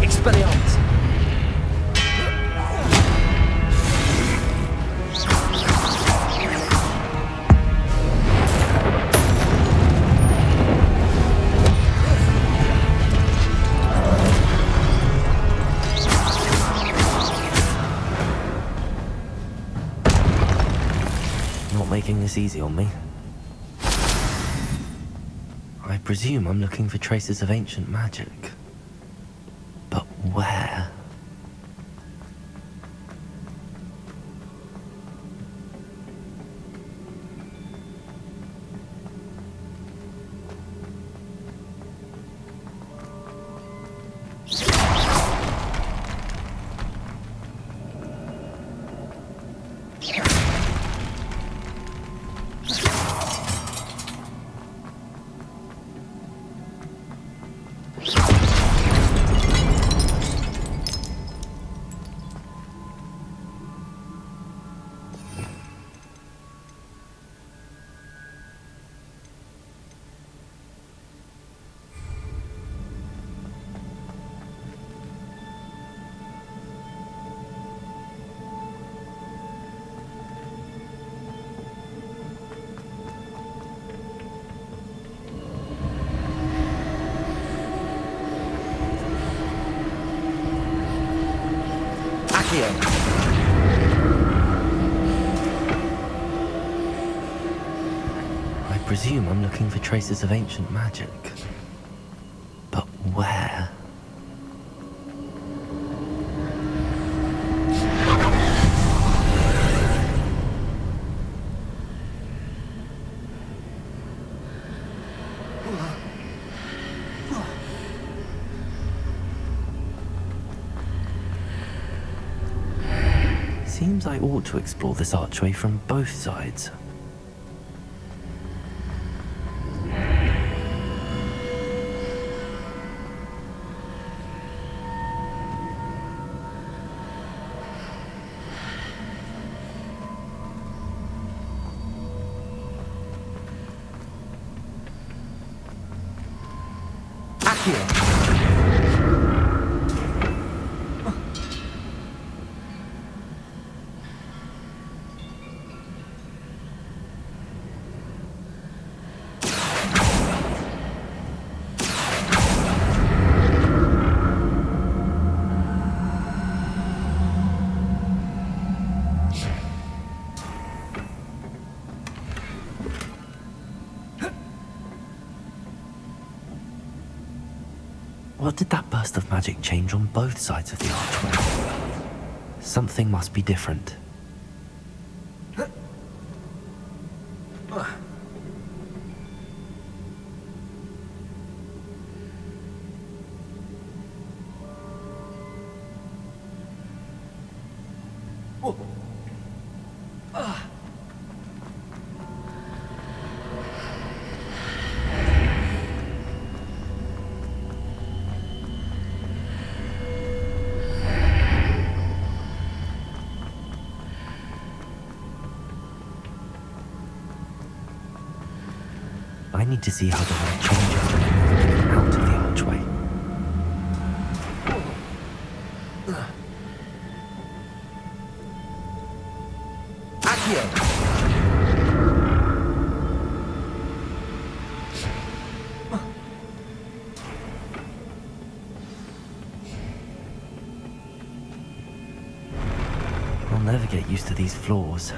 Expelliarmus! Not making this easy on me. I presume I'm looking for traces of ancient magic. But where? I presume I'm looking for traces of ancient magic. But where? Seems I ought to explore this archway from both sides. What did that burst of magic change on both sides of the archway? Something must be different. I need to see how the light changes when I'm moving out of the archway. I'll never get used to these floors.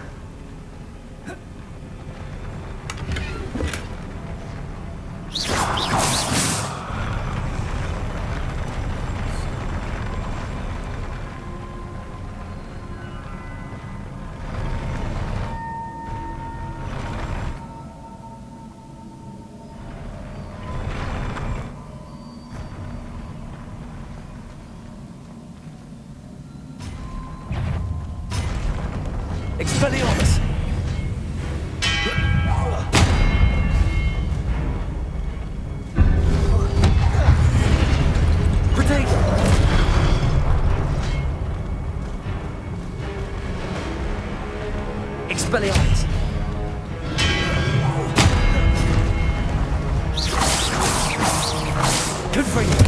Expelliarmus! Protect! Expelliarmus! Confringo!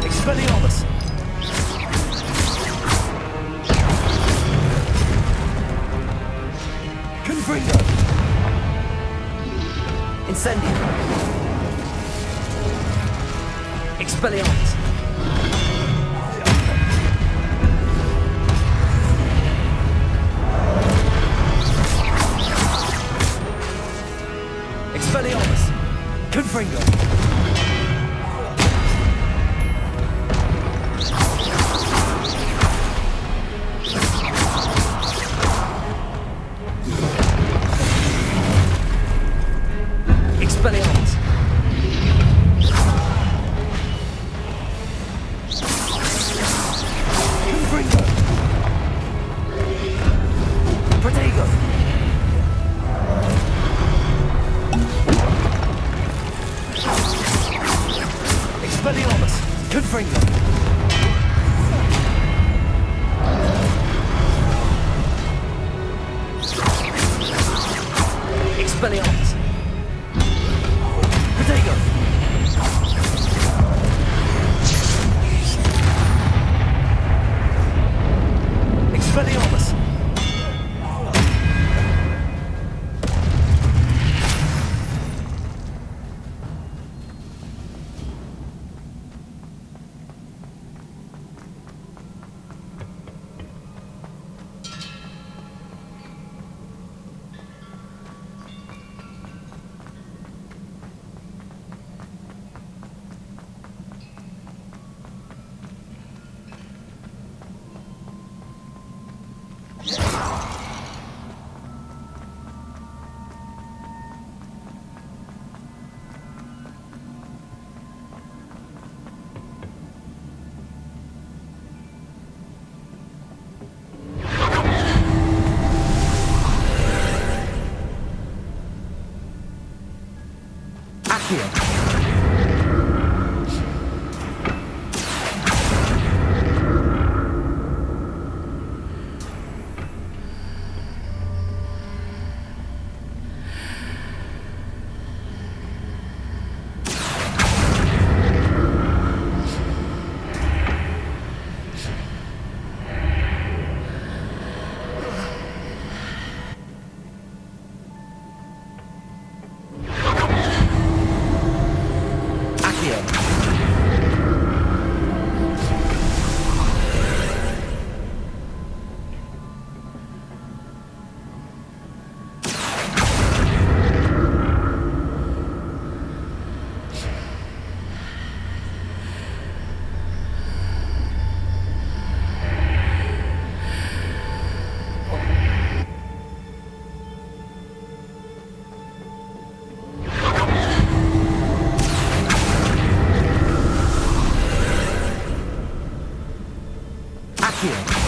Expelliarmus! Confringo! Incendio! Expelliarmus! Expelliarmus! Confringo! Expelliarmus! Accio.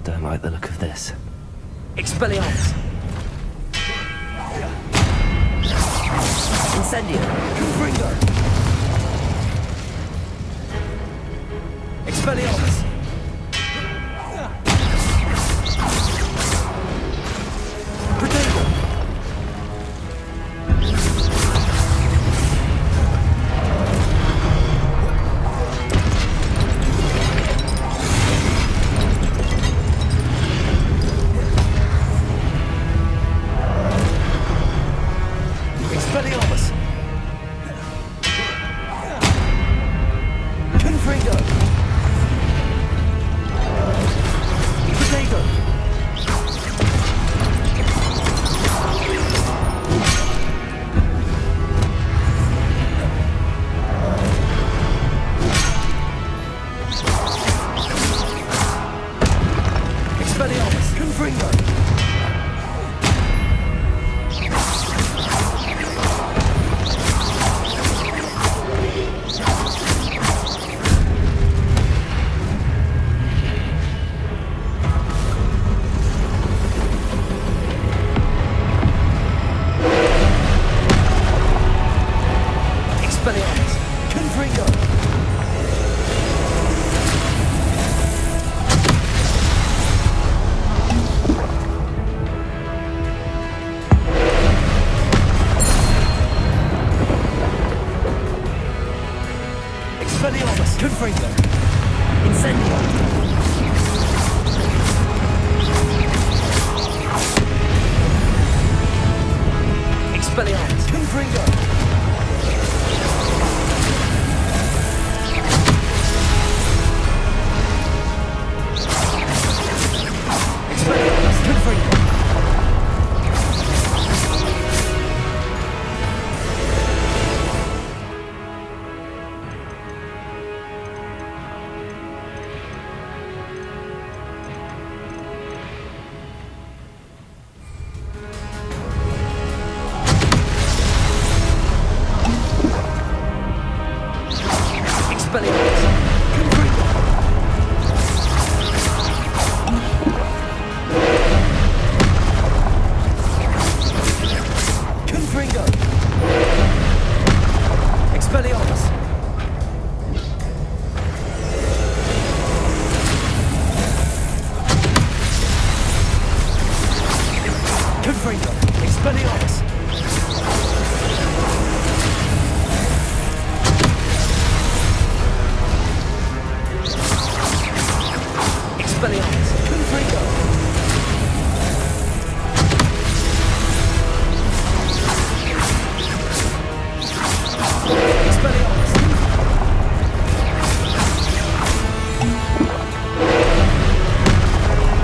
Don't like the look of this. Expelliarmus. Incendio. Confringo. Expelliarmus. Protego. Expelliarmus. Confringo. Protego. Expelliarmus. Confringo. Expelliarmus. Confringo. Expelliarmus! Expelliarmus! Confringo! Expelliarmus!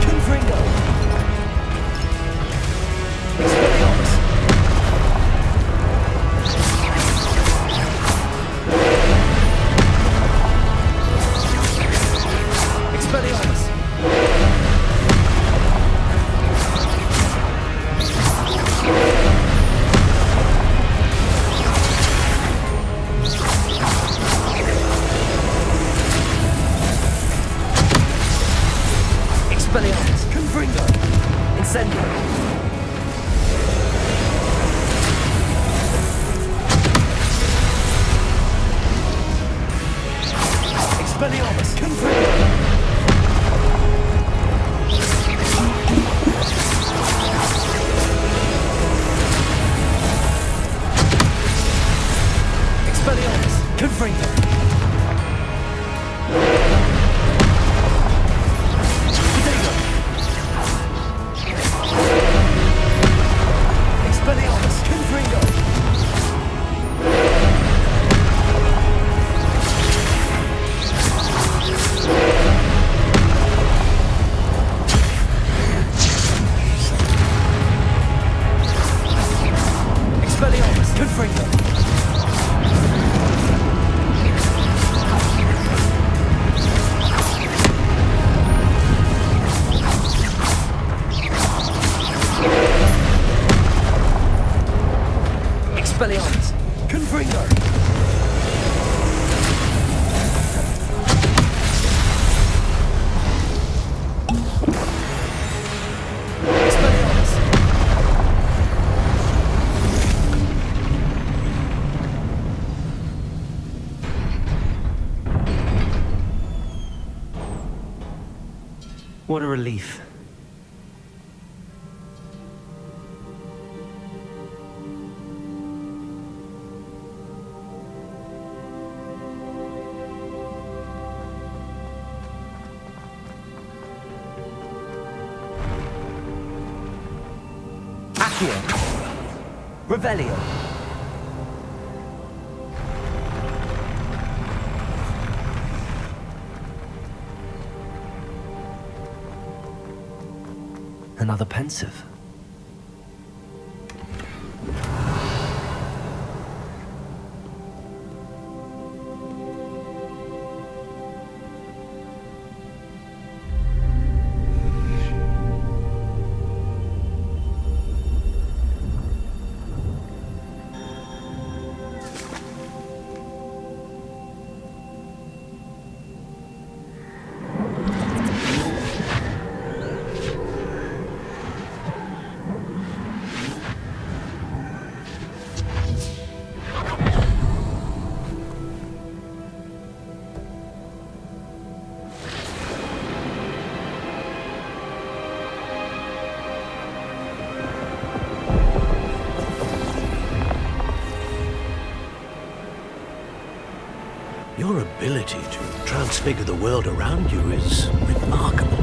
Confringo! Expelliarmus! Expelliarmus! Expelliarmus! Confringo! Incendio! Expelliarmus! Confringo! Expelliarmus! Confringo! Potato! Expelliarmus! Confringo! Expelliarmus! Confringo! Expelliarmus! Confringo! Expelliarmus! What a relief. Accio. Revelio. Another pensive. Your ability to transfigure the world around you is remarkable.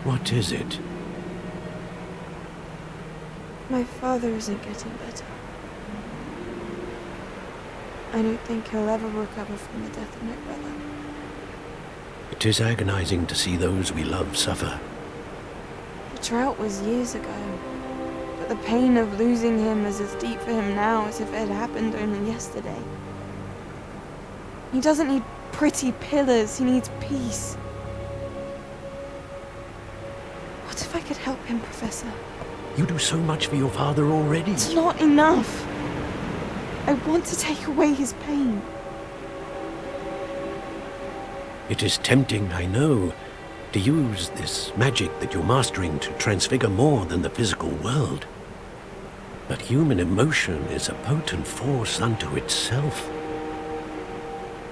What is it? My father isn't getting better. I don't think he'll ever recover from the death of my brother. It is agonizing to see those we love suffer. The drought was years ago, but the pain of losing him is as deep for him now as if it had happened only yesterday. He doesn't need pretty pillars, he needs peace. What if I could help him, Professor? You do so much for your father already. It's not enough. I want to take away his pain. It is tempting, I know, to use this magic that you're mastering to transfigure more than the physical world. But human emotion is a potent force unto itself.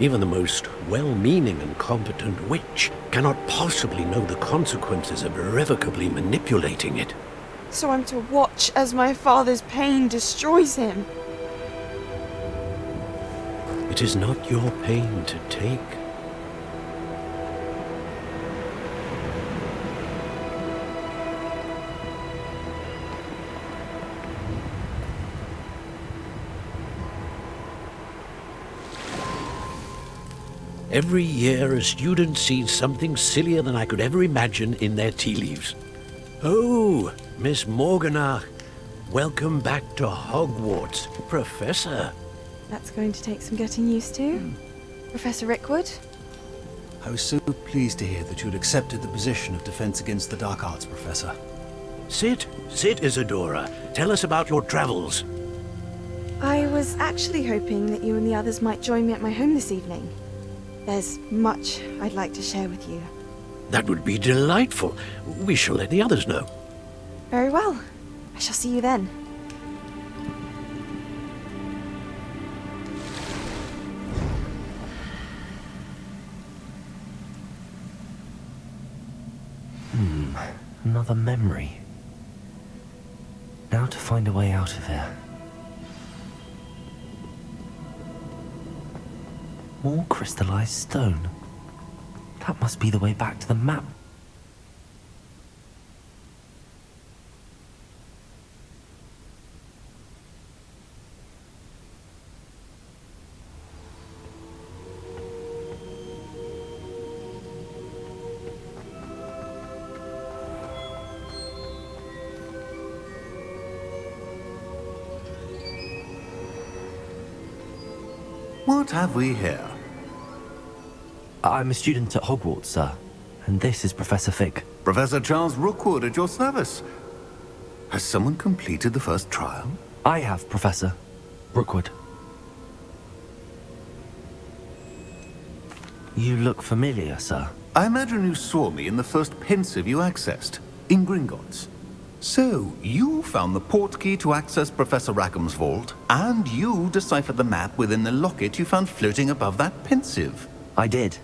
Even the most well-meaning and competent witch cannot possibly know the consequences of irrevocably manipulating it. So I'm to watch as my father's pain destroys him. It is not your pain to take. Every year, a student sees something sillier than I could ever imagine in their tea leaves. Oh, Miss Morganach, welcome back to Hogwarts, Professor. That's going to take some getting used to. Professor Rickwood? I was so pleased to hear that you'd accepted the position of Defense Against the Dark Arts, Professor. Sit, Isadora. Tell us about your travels. I was actually hoping that you and the others might join me at my home this evening. There's much I'd like to share with you. That would be delightful. We shall let the others know. Very well. I shall see you then. Another memory. Now to find a way out of here. More crystallized stone. That must be the way back to the map. What have we here? I'm a student at Hogwarts, sir. And this is Professor Fig. Professor Charles Rookwood at your service. Has someone completed the first trial? I have, Professor Rookwood. You look familiar, sir. I imagine you saw me in the first pensive you accessed, in Gringotts. So, you found the portkey to access Professor Rackham's vault, and you deciphered the map within the locket you found floating above that pensive. I did.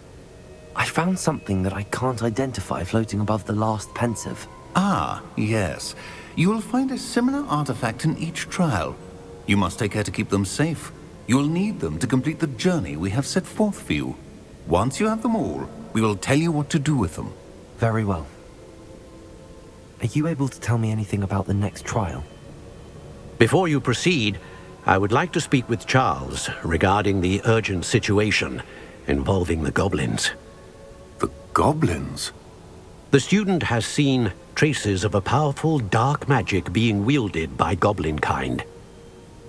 I found something that I can't identify floating above the last pensive. Ah, yes. You will find a similar artifact in each trial. You must take care to keep them safe. You'll need them to complete the journey we have set forth for you. Once you have them all, we will tell you what to do with them. Very well. Are you able to tell me anything about the next trial? Before you proceed, I would like to speak with Charles regarding the urgent situation involving the goblins. The goblins? The student has seen traces of a powerful dark magic being wielded by goblin kind.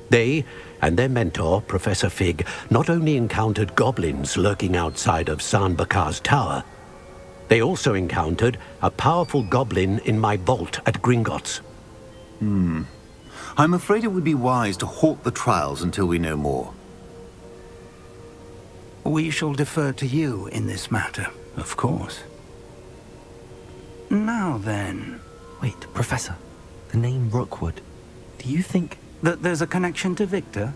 They and their mentor, Professor Fig, not only encountered goblins lurking outside of San Bakar's tower, they also encountered a powerful goblin in my vault at Gringotts. I'm afraid it would be wise to halt the trials until we know more. We shall defer to you in this matter, of course. Now then... Wait, Professor. The name Rookwood. Do you think... that there's a connection to Victor?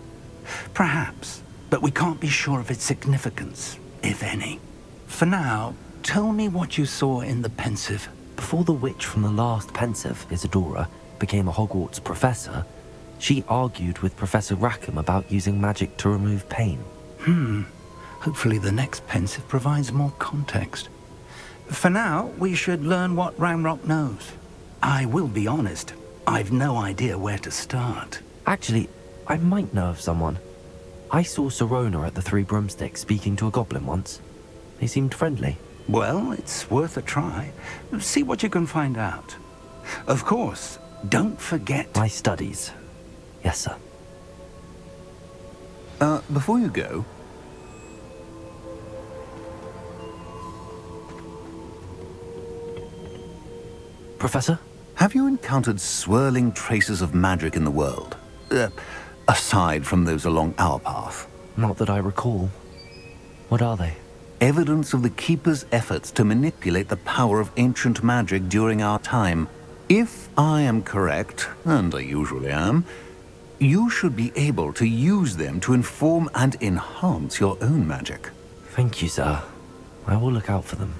Perhaps, but we can't be sure of its significance, if any. For now, tell me what you saw in the pensive. Before the witch from the last pensive, Isadora, became a Hogwarts professor, she argued with Professor Rackham about using magic to remove pain. Hopefully the next pensive provides more context. For now, we should learn what Ranrock knows. I will be honest, I've no idea where to start. Actually, I might know of someone. I saw Serona at the Three Broomsticks speaking to a goblin once. They seemed friendly. Well, it's worth a try. See what you can find out. Of course, don't forget... my studies. Yes, sir. Before you go... Professor? Have you encountered swirling traces of magic in the world? Aside from those along our path? Not that I recall. What are they? Evidence of the Keeper's efforts to manipulate the power of ancient magic during our time. If I am correct, and I usually am, you should be able to use them to inform and enhance your own magic. Thank you, sir. I will look out for them.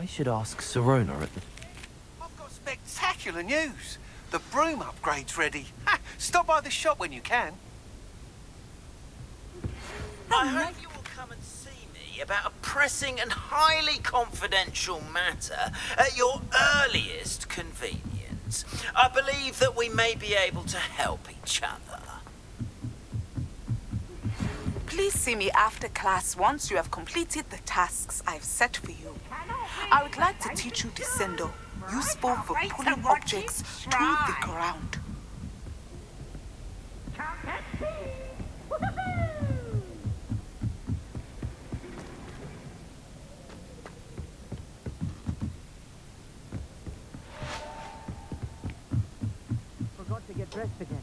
I should ask Serona at the... I've got spectacular news. The broom upgrade's ready. Ha! Stop by the shop when you can. I hope you will come and see me about a pressing and highly confidential matter at your earliest convenience. I believe that we may be able to help each other. Please see me after class once you have completed the tasks I've set for you. I would like to teach you Descendo, useful for pulling objects through the ground. Forgot to get dressed again.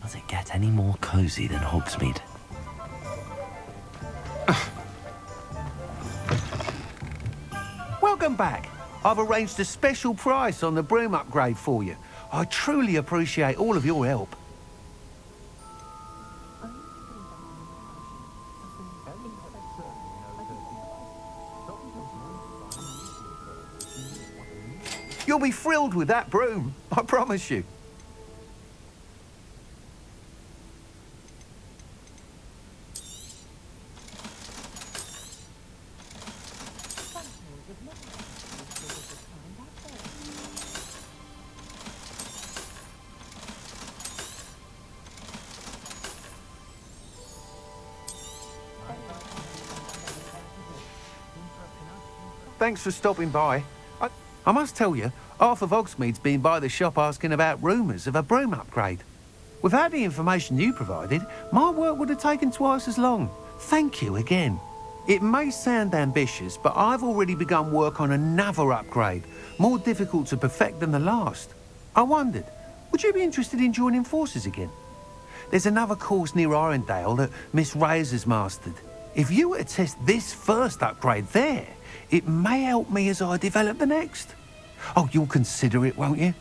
Does it get any more cozy than Hogsmeade? Welcome back. I've arranged a special price on the broom upgrade for you. I truly appreciate all of your help. You'll be thrilled with that broom, I promise you. Thanks for stopping by. I must tell you, half of Hogsmeade's been by the shop asking about rumours of a broom upgrade. Without the information you provided, my work would have taken twice as long. Thank you again. It may sound ambitious, but I've already begun work on another upgrade, more difficult to perfect than the last. I wondered, would you be interested in joining forces again? There's another course near Arendelle that Miss Razor's mastered. If you were to test this first upgrade there, it may help me as I develop the next. Oh, you'll consider it, won't you?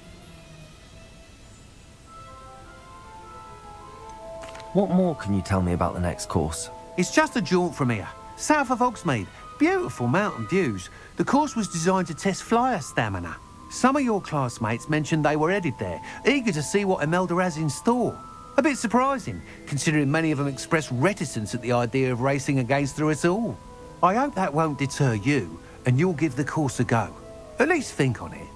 What more can you tell me about the next course? It's just a jaunt from here, south of Hogsmeade. Beautiful mountain views. The course was designed to test flyer stamina. Some of your classmates mentioned they were headed there, eager to see what Imelda has in store. A bit surprising, considering many of them expressed reticence at the idea of racing against her at all. I hope that won't deter you, and you'll give the course a go. At least think on it.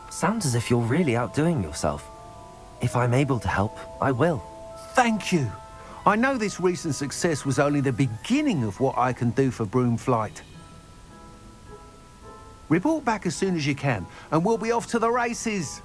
Sounds as if you're really outdoing yourself. If I'm able to help, I will. Thank you. I know this recent success was only the beginning of what I can do for broom flight. Report back as soon as you can, and we'll be off to the races.